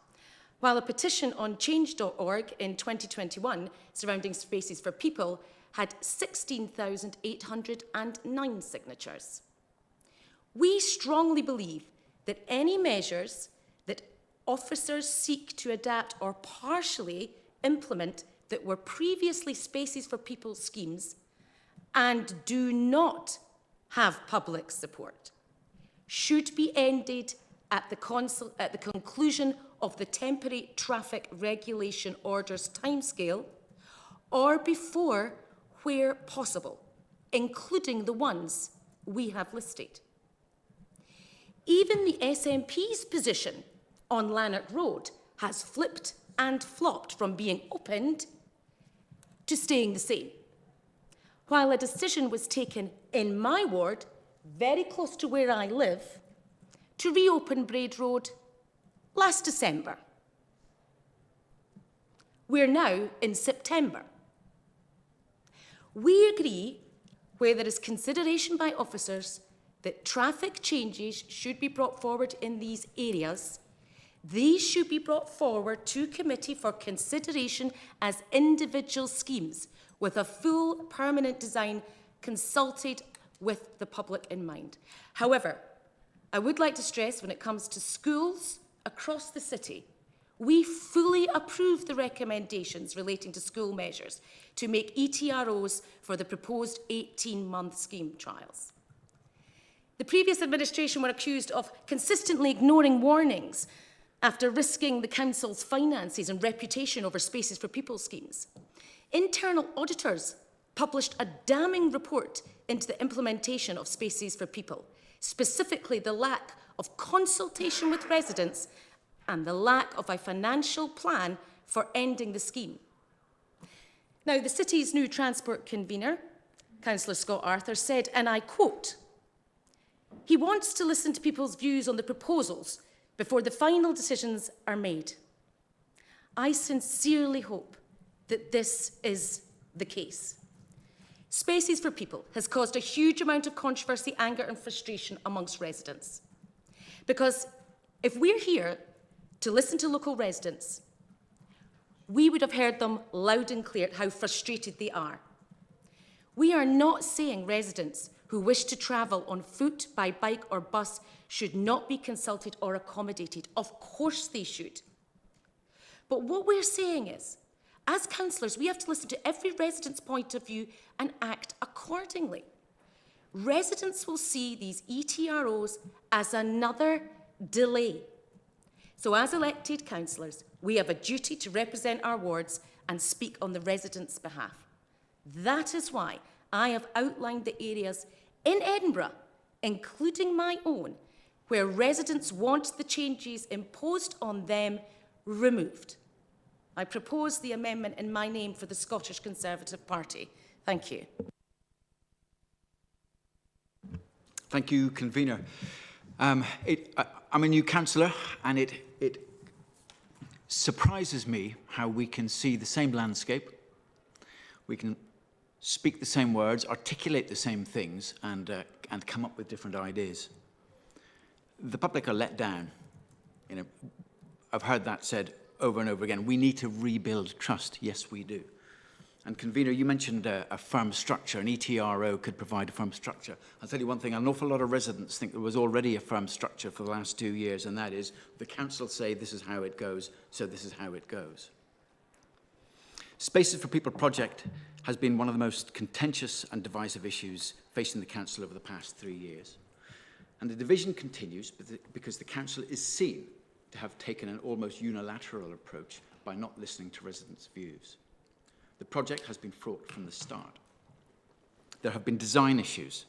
while a petition on change.org in 2021 surrounding Spaces for People had 16,809 signatures. We strongly believe that any measures that officers seek to adapt or partially implement that were previously Spaces for People schemes and do not have public support should be ended at the conclusion of the temporary traffic regulation orders timescale or before where possible, including the ones we have listed. Even the SNP's position on Lanark Road has flipped and flopped from being opened to staying the same, while a decision was taken in my ward, very close to where I live, to reopen Braid Road last December. We're now in September. We agree, where there is consideration by officers that traffic changes should be brought forward in these areas, these should be brought forward to committee for consideration as individual schemes with a full permanent design consulted with the public in mind. However, I would like to stress when it comes to schools across the city, we fully approve the recommendations relating to school measures to make ETROs for the proposed 18-month scheme trials. The previous administration were accused of consistently ignoring warnings after risking the council's finances and reputation over Spaces for People schemes. Internal auditors published a damning report into the implementation of Spaces for People, specifically the lack of consultation with residents and the lack of a financial plan for ending the scheme. Now, the city's new transport convener, Councillor Scott Arthur, said, and I quote, "He wants to listen to people's views on the proposals before the final decisions are made." I sincerely hope that this is the case. Spaces for People has caused a huge amount of controversy, anger and frustration amongst residents. Because if we're here to listen to local residents, we would have heard them loud and clear how frustrated they are. We are not saying residents who wish to travel on foot, by bike or bus should not be consulted or accommodated. Of course they should. But what we're saying is, as councillors, we have to listen to every resident's point of view and act accordingly. Residents will see these ETROs as another delay. So as elected councillors, we have a duty to represent our wards and speak on the residents' behalf. That is why I have outlined the areas in Edinburgh, including my own, where residents want the changes imposed on them removed. I propose the amendment in my name for the Scottish Conservative Party. Thank you. Thank you, Convener. I'm a new councillor, and it surprises me how we can see the same landscape, we can speak the same words, articulate the same things, and come up with different ideas. The public are let down. You know, I've heard that said over and over again. We need to rebuild trust. Yes, we do. And Convener, you mentioned a firm structure. An ETRO could provide a firm structure. I'll tell you one thing, an awful lot of residents think there was already a firm structure for the last 2 years, and that is the council say this is how it goes, so this is how it goes. Spaces for People project has been one of the most contentious and divisive issues facing the council over the past 3 years. And the division continues because the council is seen to have taken an almost unilateral approach by not listening to residents' views. The project has been fraught from the start. There have been design issues.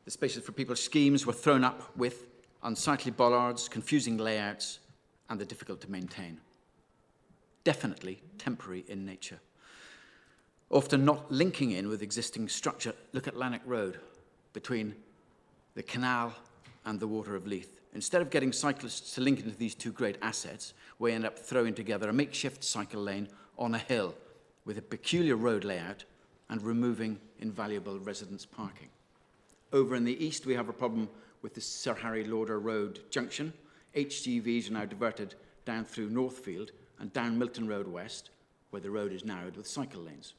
The Spaces for People schemes were thrown up with unsightly bollards, confusing layouts, and they're difficult to maintain. Definitely temporary in nature. Often not linking in with existing structure. Look at Lanark Road, between the canal and the water of Leith. Instead of getting cyclists to link into these two great assets, we end up throwing together a makeshift cycle lane on a hill with a peculiar road layout and removing invaluable residence parking. Over in the east, we have a problem with the Sir Harry Lauder Road junction. HGVs are now diverted down through Northfield and down Milton Road West, where the road is narrowed with cycle lanes.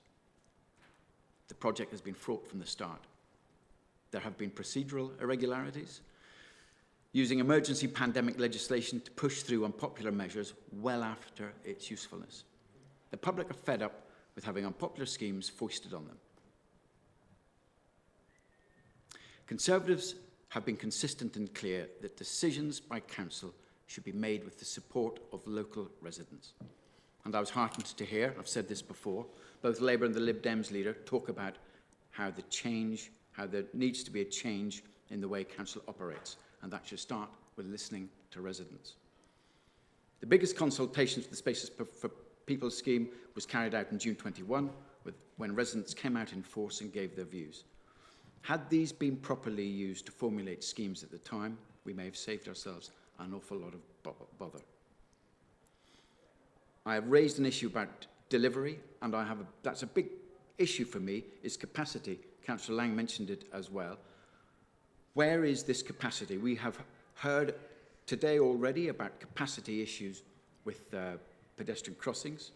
The project has been fraught from the start. There have been procedural irregularities, using emergency pandemic legislation to push through unpopular measures well after its usefulness. The public are fed up with having unpopular schemes foisted on them. Conservatives have been consistent and clear that decisions by council should be made with the support of local residents. And I was heartened to hear, I've said this before, both Labour and the Lib Dems leader talk about how there needs to be a change in the way council operates, and that should start with listening to residents. The biggest consultation for the Spaces for People scheme was carried out in June 21, when residents came out in force and gave their views. Had these been properly used to formulate schemes at the time, we may have saved ourselves an awful lot of bother. I have raised an issue about delivery, and that's a big issue for me, is capacity. Councillor Lang mentioned it as well. Where is this capacity? We have heard today already about capacity issues with pedestrian crossings.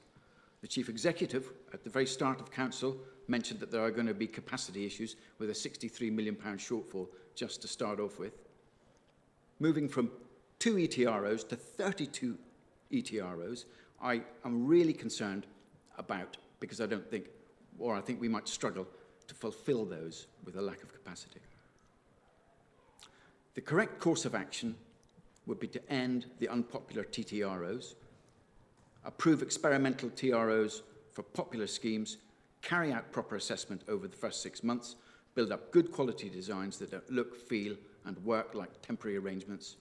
The Chief Executive, at the very start of Council, mentioned that there are going to be capacity issues with a £63 million shortfall just to start off with. Moving from 2 ETROs to 32 ETROs, I am really concerned about, because I think we might struggle to fulfil those with a lack of capacity. The correct course of action would be to end the unpopular TTROs, approve experimental TROs for popular schemes, carry out proper assessment over the first 6 months, build up good quality designs that don't look, feel, and work like temporary arrangements,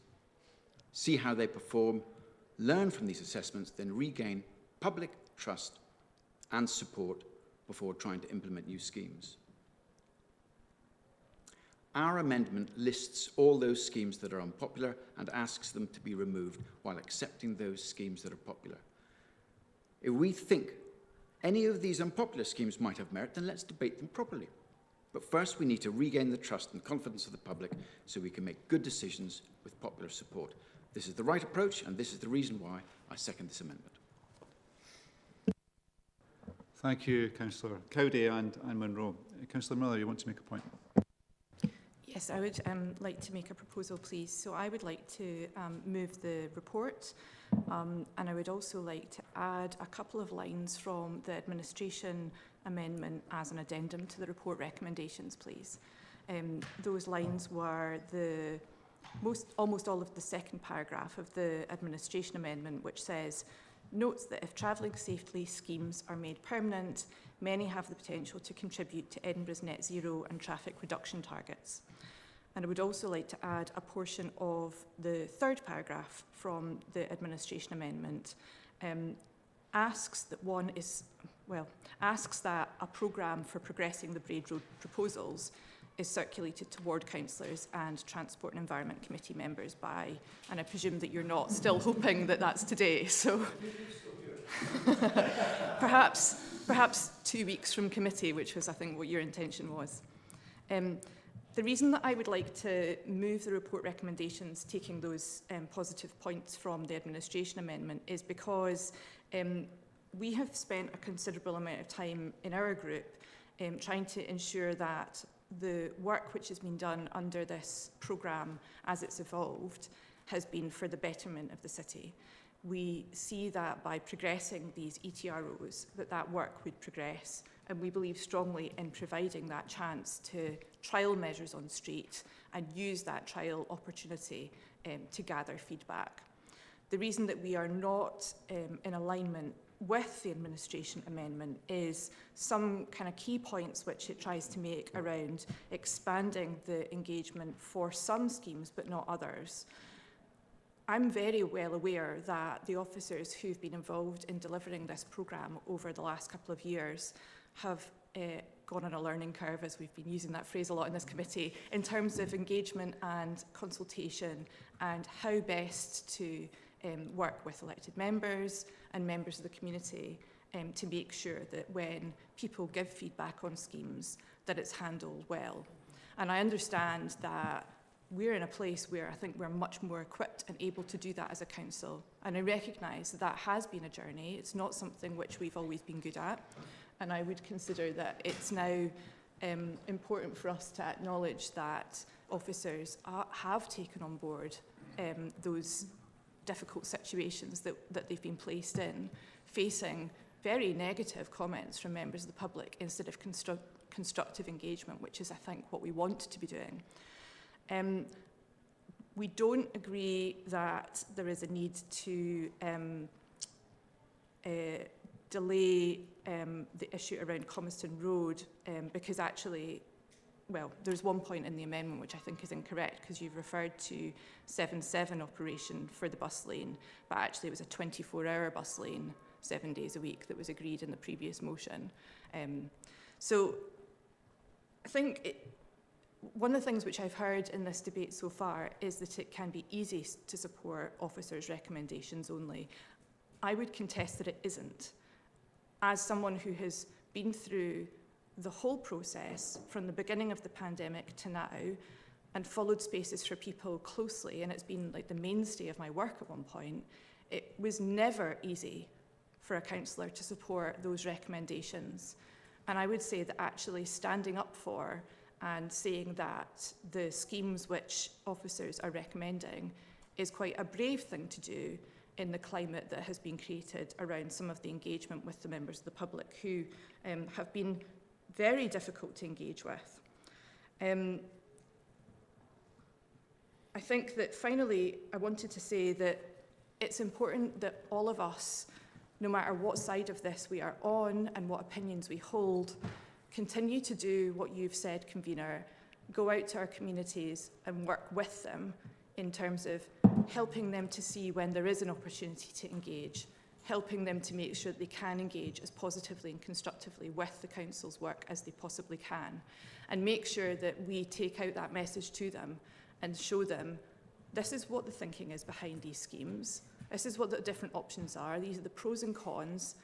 see how they perform, learn from these assessments, then regain public trust and support before trying to implement new schemes. Our amendment lists all those schemes that are unpopular and asks them to be removed while accepting those schemes that are popular. If we think any of these unpopular schemes might have merit, then let's debate them properly. But first, we need to regain the trust and confidence of the public so we can make good decisions with popular support. This is the right approach, and this is the reason why I second this amendment. Thank you, Councillor Cowdery and Munro. Councillor Miller, you want to make a point? Yes, I would like to make a proposal, please. So I would like to move the report, and I would also like to add a couple of lines from the administration amendment as an addendum to the report recommendations, please. Those lines were almost all of the second paragraph of the administration amendment, which says, notes that if travelling safely schemes are made permanent, many have the potential to contribute to Edinburgh's net zero and traffic reduction targets. And I would also like to add a portion of the third paragraph from the administration amendment, asks that a programme for progressing the Braid Road proposals is circulated toward councillors and Transport and Environment Committee members by, and I presume that you're not still hoping that that's today, so perhaps 2 weeks from committee, which was, I think, what your intention was. The reason that I would like to move the report recommendations, taking those positive points from the administration amendment, is because we have spent a considerable amount of time in our group trying to ensure that the work which has been done under this programme as it's evolved has been for the betterment of the city. We see that by progressing these ETROs, that work would progress, and we believe strongly in providing that chance to trial measures on street and use that trial opportunity to gather feedback. The reason that we are not in alignment with the administration amendment is some kind of key points which it tries to make around expanding the engagement for some schemes but not others. I'm very well aware that the officers who've been involved in delivering this programme over the last couple of years have gone on a learning curve, as we've been using that phrase a lot in this committee, in terms of engagement and consultation and how best to work with elected members and members of the community to make sure that when people give feedback on schemes, that it's handled well. And I understand that we're in a place where I think we're much more equipped and able to do that as a council. And I recognise that that has been a journey. It's not something which we've always been good at. And I would consider that it's now important for us to acknowledge that officers have taken on board those difficult situations that they've been placed in, facing very negative comments from members of the public instead of constructive engagement, which is, I think, what we want to be doing. We don't agree that there is a need to delay the issue around Comiston Road because actually, well, there's one point in the amendment which I think is incorrect because you've referred to 7/7 operation for the bus lane, but actually it was a 24-hour bus lane 7 days a week that was agreed in the previous motion. So I think one of the things which I've heard in this debate so far is that it can be easy to support officers' recommendations only. I would contest that it isn't. As someone who has been through the whole process from the beginning of the pandemic to now and followed Spaces for People closely, and it's been like the mainstay of my work at one point, it was never easy for a councillor to support those recommendations. And I would say that actually standing up for and saying that the schemes which officers are recommending is quite a brave thing to do in the climate that has been created around some of the engagement with the members of the public who have been very difficult to engage with. I think that finally I wanted to say that it's important that all of us, no matter what side of this we are on and what opinions we hold, continue to do what you've said, convener, go out to our communities and work with them in terms of helping them to see when there is an opportunity to engage, helping them to make sure that they can engage as positively and constructively with the council's work as they possibly can, and make sure that we take out that message to them and show them this is what the thinking is behind these schemes, this is what the different options are, these are the pros and cons.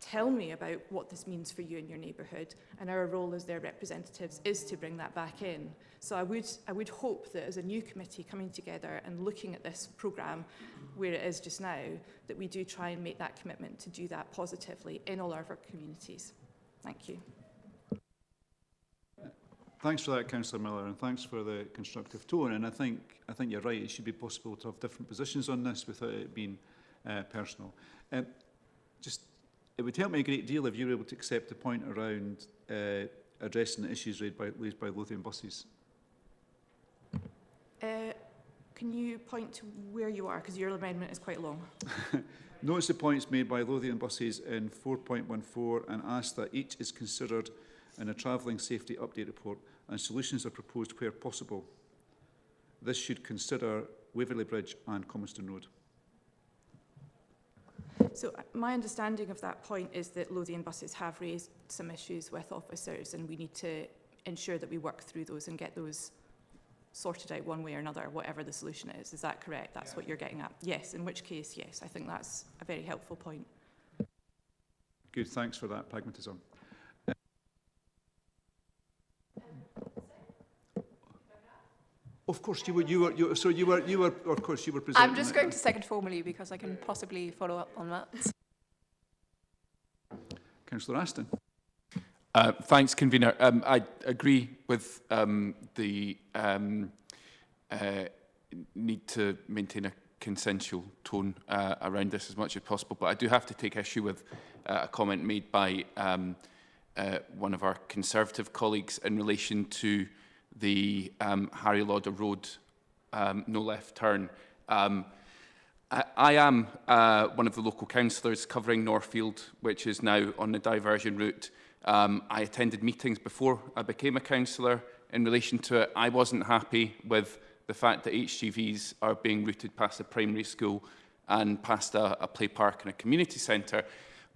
Tell me about what this means for you in your neighbourhood, and our role as their representatives is to bring that back in. So I would hope that as a new committee coming together and looking at this programme where it is just now, that we do try and make that commitment to do that positively in all of our communities. Thank you. Thanks for that, Councillor Miller, and thanks for the constructive tone. And I think you're right. It should be possible to have different positions on this without it being personal. It would help me a great deal if you were able to accept the point around addressing the issues raised by Lothian buses. Can you point to where you are? Because your amendment is quite long. Notice the points made by Lothian buses in 4.14 and ask that each is considered in a travelling safety update report and solutions are proposed where possible. This should consider Waverley Bridge and Comiston Road. So my understanding of that point is that Lothian buses have raised some issues with officers, and we need to ensure that we work through those and get those sorted out one way or another, whatever the solution is. Is that correct? That's what you're getting at? Yes, in which case, yes, I think that's a very helpful point. Good, thanks for that pragmatism. Of course, you were presenting. I'm just going to second formally because I can possibly follow up on that. Councillor Aston. Thanks, convener. I agree with the need to maintain a consensual tone around this as much as possible, but I do have to take issue with a comment made by one of our Conservative colleagues in relation to the Harry Lauder Road no left turn. I am one of the local councillors covering Northfield, which is now on the diversion route. I attended meetings before I became a councillor in relation to it. I wasn't happy with the fact that HGVs are being routed past a primary school and past a play park and a community centre.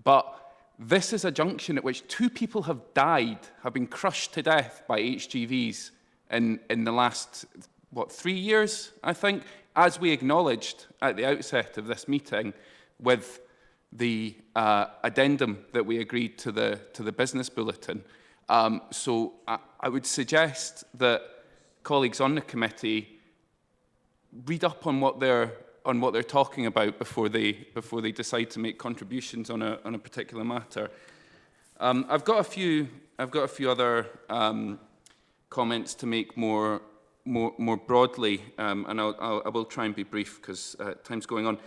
But this is a junction at which 2 people have died, have been crushed to death by HGVs in the last, 3 years, I think, as we acknowledged at the outset of this meeting with the addendum that we agreed to the business bulletin. So I would suggest that colleagues on the committee read up on what they're talking about before they decide to make contributions on a particular matter. I've got a few other comments to make more broadly, and I will try and be brief because time's going on.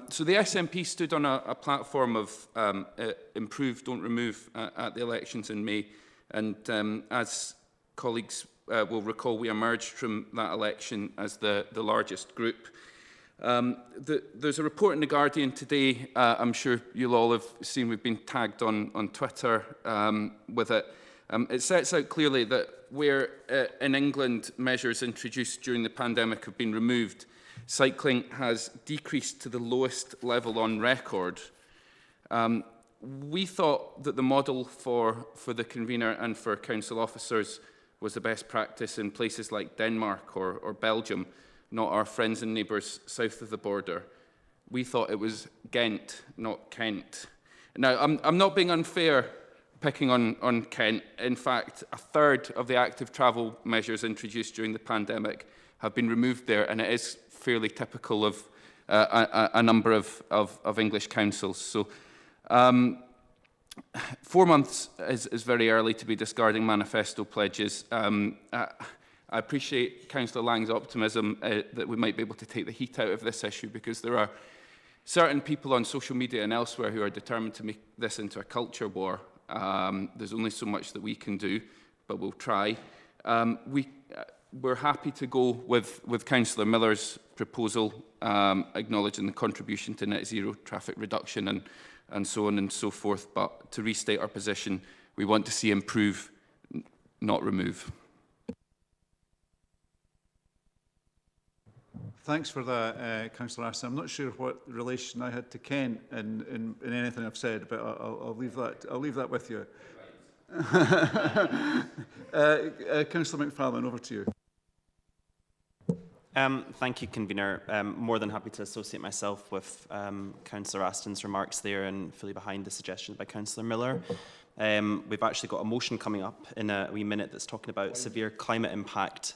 So the SNP stood on a platform of improve, don't remove at the elections in May, and as colleagues will recall, we emerged from that election as the largest group. There's a report in The Guardian today, I'm sure you'll all have seen, we've been tagged on Twitter with it. It sets out clearly that where in England measures introduced during the pandemic have been removed, cycling has decreased to the lowest level on record. We thought that the model for the convener and for council officers was the best practice in places like Denmark or Belgium, not our friends and neighbours south of the border. We thought it was Ghent, not Kent. Now, I'm not being unfair picking on Kent. In fact, a third of the active travel measures introduced during the pandemic have been removed there, and it is fairly typical of a number of English councils. So 4 months is very early to be discarding manifesto pledges. I appreciate Councillor Lang's optimism that we might be able to take the heat out of this issue, because there are certain people on social media and elsewhere who are determined to make this into a culture war. There's only so much that we can do, but we'll try. We're happy to go with Councillor Miller's proposal, acknowledging the contribution to net zero traffic reduction and so on and so forth. But to restate our position, we want to see improve, not remove. Thanks for that, Councillor Aston. I'm not sure what relation I had to Ken in anything I've said, but I'll leave that with you. Councillor McFarlane, over to you. Thank you, Convener. More than happy to associate myself with Councillor Aston's remarks there and fully behind the suggestions by Councillor Miller. We've actually got a motion coming up in a wee minute that's talking about severe climate impact,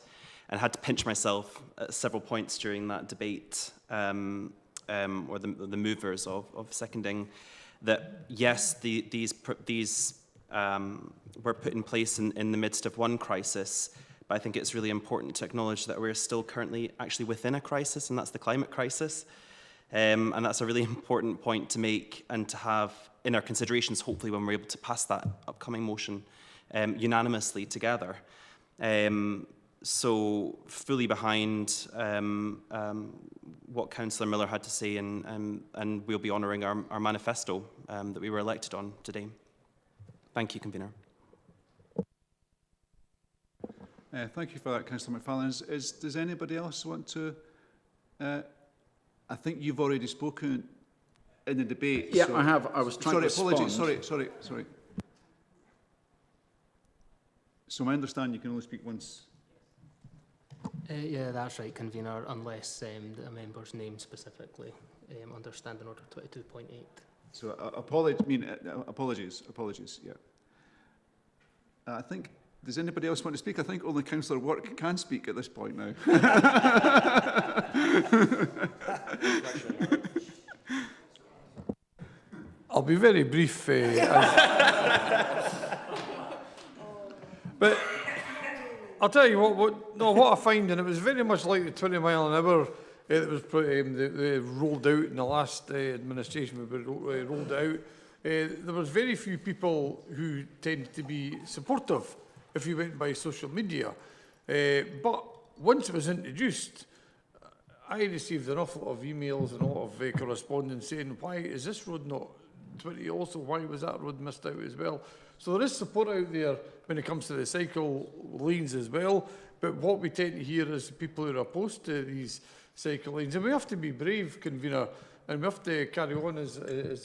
and had to pinch myself at several points during that debate, or the movers of seconding that, yes, these were put in place in the midst of one crisis, but I think it's really important to acknowledge that we're still currently actually within a crisis, and that's the climate crisis. And that's a really important point to make and to have in our considerations, hopefully, when we're able to pass that upcoming motion unanimously together. So fully behind what Councillor Miller had to say, and we'll be honouring our manifesto that we were elected on today. Thank you, Convener. Thank you for that, Councillor McFarlane. Does anybody else want to? I think you've already spoken in the debate. Yeah, so, I have. I was trying to respond. Apologies. Sorry. So I understand you can only speak once. Yeah, that's right, Convener, unless a member's name specifically under Standing Order 22.8. So apologies. Yeah. I think. Does anybody else want to speak? I think only Councillor Work can speak at this point now. I'll be very brief. But I'll tell you what I find, and it was very much like the 20 mile an hour that was rolled out in the last administration. We rolled it out. There was very few people who tended to be supportive if you went by social media. But once it was introduced, I received an awful lot of emails and a lot of correspondence saying, why is this road not 20 also? Why was that road missed out as well? So there is support out there when it comes to the cycle lanes as well. But what we tend to hear is people who are opposed to these cycle lanes. And we have to be brave, convener, and we have to carry on, as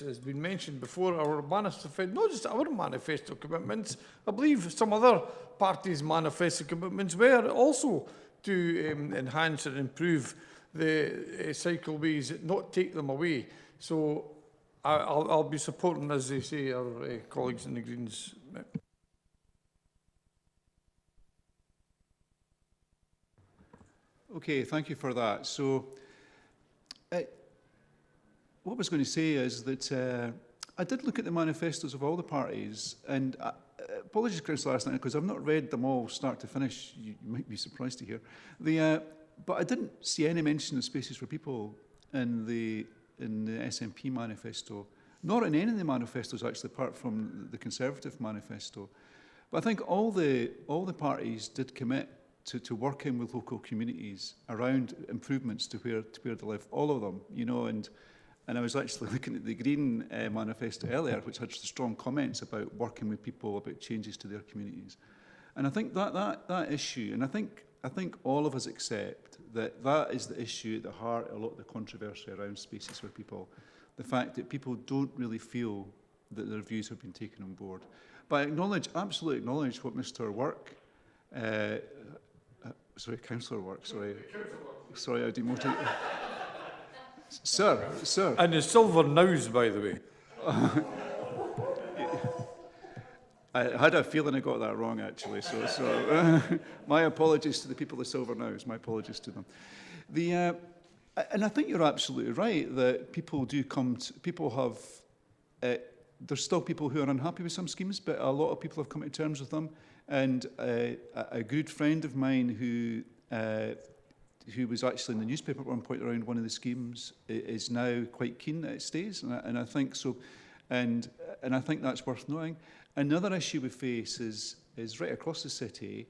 has been mentioned before, our manifesto, not just our manifesto commitments. I believe some other parties' manifesto commitments were also to enhance and improve the cycleways, not take them away. So I'll be supporting, as they say, our colleagues in the Greens. Okay, thank you for that. So what I was going to say is that I did look at the manifestos of all the parties, and apologies, Councillor Aston, because I've not read them all start to finish. You might be surprised to hear. But I didn't see any mention of spaces for people in the SNP manifesto, nor in any of the manifestos actually, apart from the Conservative manifesto. But I think all the parties did commit to working with local communities around improvements to where they live, all of them, you know, and I was actually looking at the Green manifesto earlier, which had strong comments about working with people, about changes to their communities. And I think that issue, and I think all of us accept that is the issue at the heart of a lot of the controversy around spaces for people, the fact that people don't really feel that their views have been taken on board. But I absolutely acknowledge what Mr. Work, Councillor Work, sorry, I demoted. Sir. And the silver nows, by the way. I had a feeling I got that wrong, actually. So my apologies to the people of Silver Nows. My apologies to them. And I think you're absolutely right that people do people have. There's still people who are unhappy with some schemes, but a lot of people have come to terms with them. And a good friend of mine who was actually in the newspaper at one point around one of the schemes is now quite keen that it stays, and I think so. And I think that's worth knowing. Another issue we face is right across the city,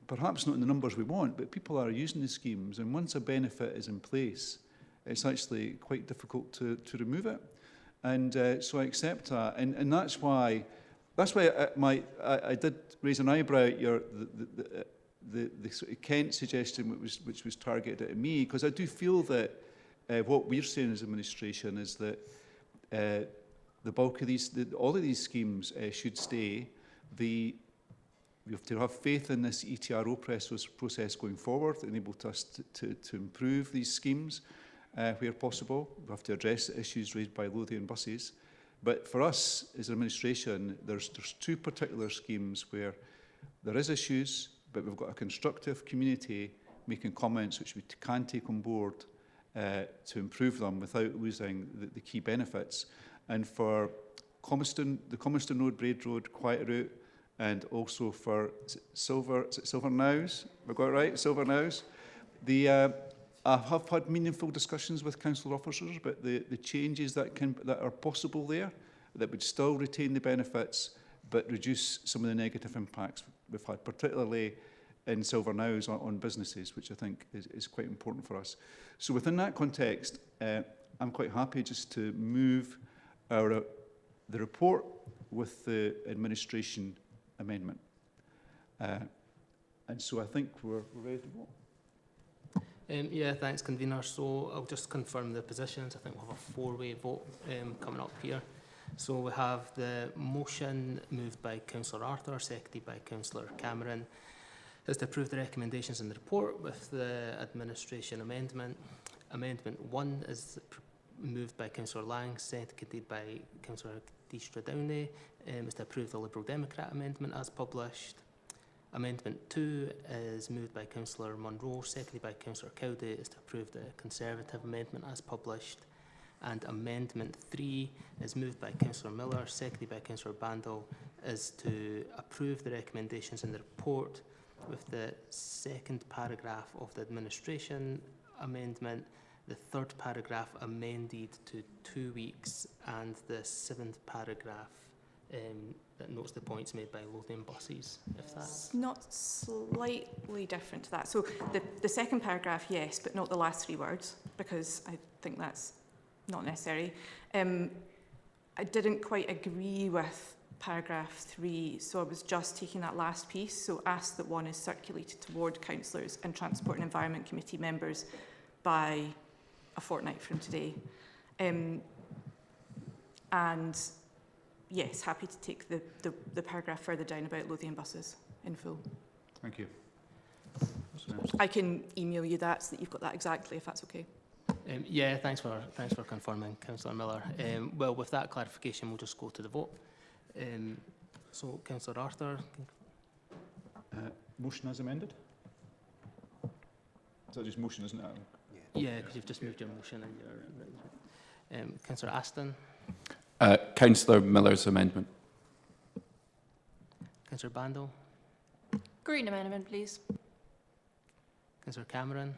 perhaps not in the numbers we want, but people are using the schemes, and once a benefit is in place, it's actually quite difficult to remove it. And so I accept that, and that's why I did raise an eyebrow at the sort of Kent suggestion, which was targeted at me, because I do feel that what we're saying as administration is that the bulk of all of these schemes should stay. We have to have faith in this ETRO process going forward, enable us to improve these schemes where possible. We have to address the issues raised by Lothian buses. But for us as an administration, there's two particular schemes where there is issues, but we've got a constructive community making comments which we can take on board to improve them without losing the key benefits. And for the Comiston Road, Braid Road, Quiet Route, and also for Silver Nows, have I got it right? Silver Nows. I have had meaningful discussions with council officers about the changes that are possible there, that would still retain the benefits, but reduce some of the negative impacts we've had, particularly in Silver Nows on businesses, which I think is quite important for us. So within that context, I'm quite happy just to move the report with the administration amendment. And so I think we're ready to vote. Yeah, thanks, Convener. So I'll just confirm the positions. I think we'll have a four-way vote coming up here. So we have the motion moved by Councillor Arthur, seconded by Councillor Cameron, is to approve the recommendations in the report with the administration amendment. Amendment 1 is moved by Councillor Lang, seconded by Councillor Dijkstra Downey, is to approve the Liberal Democrat amendment as published. Amendment 2 is moved by Councillor Munro, seconded by Councillor Cowdery, is to approve the Conservative amendment as published. And Amendment 3 is moved by Councillor Miller, seconded by Councillor Bandel, is to approve the recommendations in the report with the second paragraph of the administration amendment, the third paragraph amended to 2 weeks, and the seventh paragraph that notes the points made by Lothian buses, if that... It's not slightly different to that. So the second paragraph, yes, but not the last 3 words, because I think that's not necessary. I didn't quite agree with paragraph 3, so I was just taking that last piece. So ask that one is circulated toward councillors and Transport and Environment Committee members by a fortnight from today. And yes, happy to take the paragraph further down about Lothian buses in full. Thank you. I can email you that so that you've got that exactly, if that's okay. Yeah, thanks for confirming, Councillor Miller. Well, with that clarification, we'll just go to the vote. So, Councillor Arthur. Motion as amended? Is that just motion, isn't it? Yeah, because you've just moved your motion and your... Councillor Aston. Councillor Miller's amendment. Councillor Bandel. Green amendment, please. Councillor Cameron.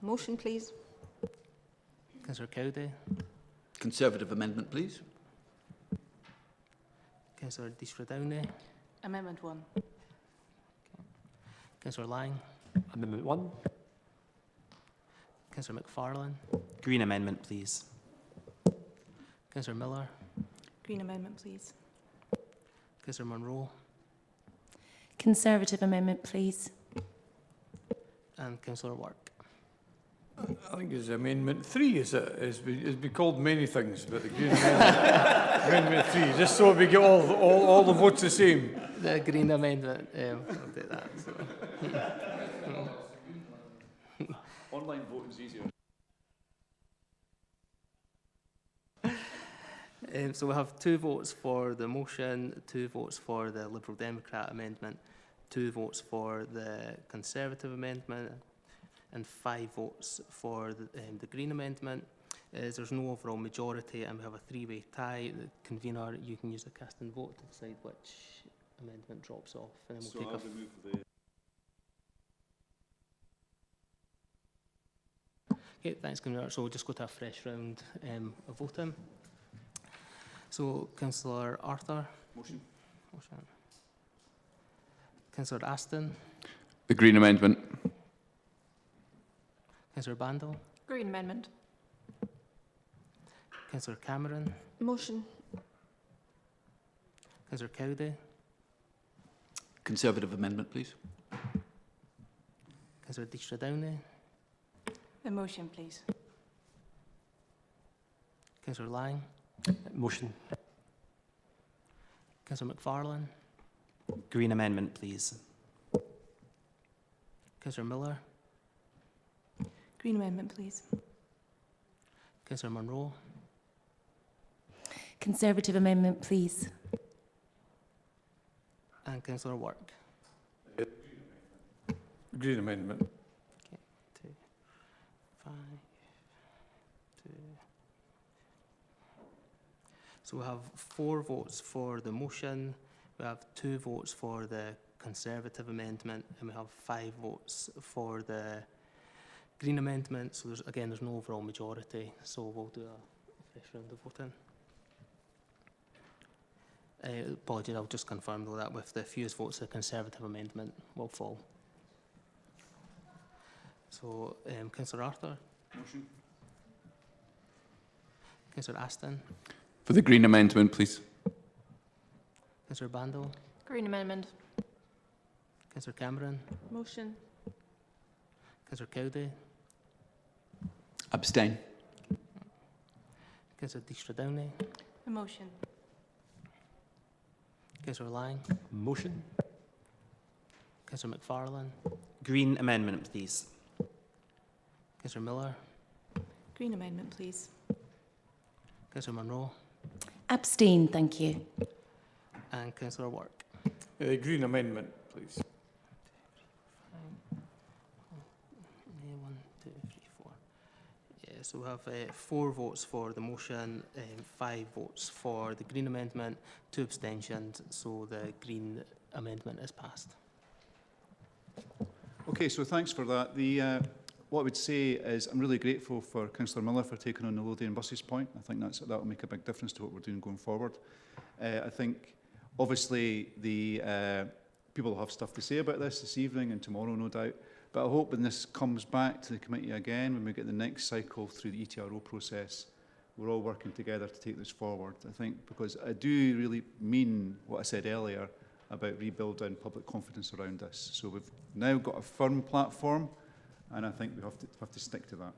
Motion, please. Councillor Cowdery. Conservative amendment, please. Councillor Disra Downey. Amendment 1. Councillor Lang. Amendment 1. Councillor McFarlane. Green amendment, please. Councillor Miller. Green amendment, please. Councillor Monroe. Conservative amendment, please. And Councillor Work. I think it's amendment 3, is it? It's been called many things, but the Green amendment, amendment 3, just so we get all the votes the same. The Green amendment, I'll do that. So. Online voting is easier. So we have 2 votes for the motion, 2 votes for the Liberal Democrat amendment, 2 votes for the Conservative amendment, and 5 votes for the Green amendment. There's no overall majority, and we have a 3-way tie. The convener, you can use a cast and vote to decide which amendment drops off, and then we'll take Okay, thanks, convener. So we'll just go to a fresh round of voting. So, Councillor Arthur. Motion. Councillor Aston. The Green amendment. Councillor Bandel. Green amendment. Councillor Cameron. Motion. Councillor Cowdery. Conservative amendment, please. Councillor Disra Downey. The motion, please. Councillor Lang. Motion. Councillor McFarlane. Green amendment, please. Councillor Miller. Green amendment, please. Councillor Monroe. Conservative amendment, please. And Councillor Work. Green amendment. Okay, 2, 5, 2. So we have 4 votes for the motion, we have 2 votes for the Conservative amendment, and we have 5 votes for the Green amendment. So there's no overall majority, so we'll do a fresh round of voting. Apologies, I'll just confirm though that with the fewest votes, the Conservative amendment will fall. So, Councillor Arthur. Motion. Councillor Aston. For the Green amendment, please. Councillor Bandel. Green amendment. Councillor Cameron. Motion. Councillor Cowdery. Abstain. Councillor Disra Downey. The motion. Councillor Lang. Motion. Councillor McFarlane. Green amendment, please. Councillor Miller. Green amendment, please. Councillor Monroe. Abstain, thank you. And Councillor Work. Green amendment, please. 1, 2, 3, 4. Yeah, so we have 4 votes for the motion, 5 votes for the Green amendment, 2 abstentions, so the Green amendment is passed. Okay, so thanks for that. what I would say is I'm really grateful for Councillor Miller for taking on the Lothian buses point. I think that will make a big difference to what we're doing going forward. I think, obviously, the people will have stuff to say about this evening and tomorrow, no doubt. But I hope when this comes back to the committee again, when we get the next cycle through the ETRO process, we're all working together to take this forward. I think because I do really mean what I said earlier about rebuilding public confidence around this. So we've now got a firm platform, and I think we have to stick to that.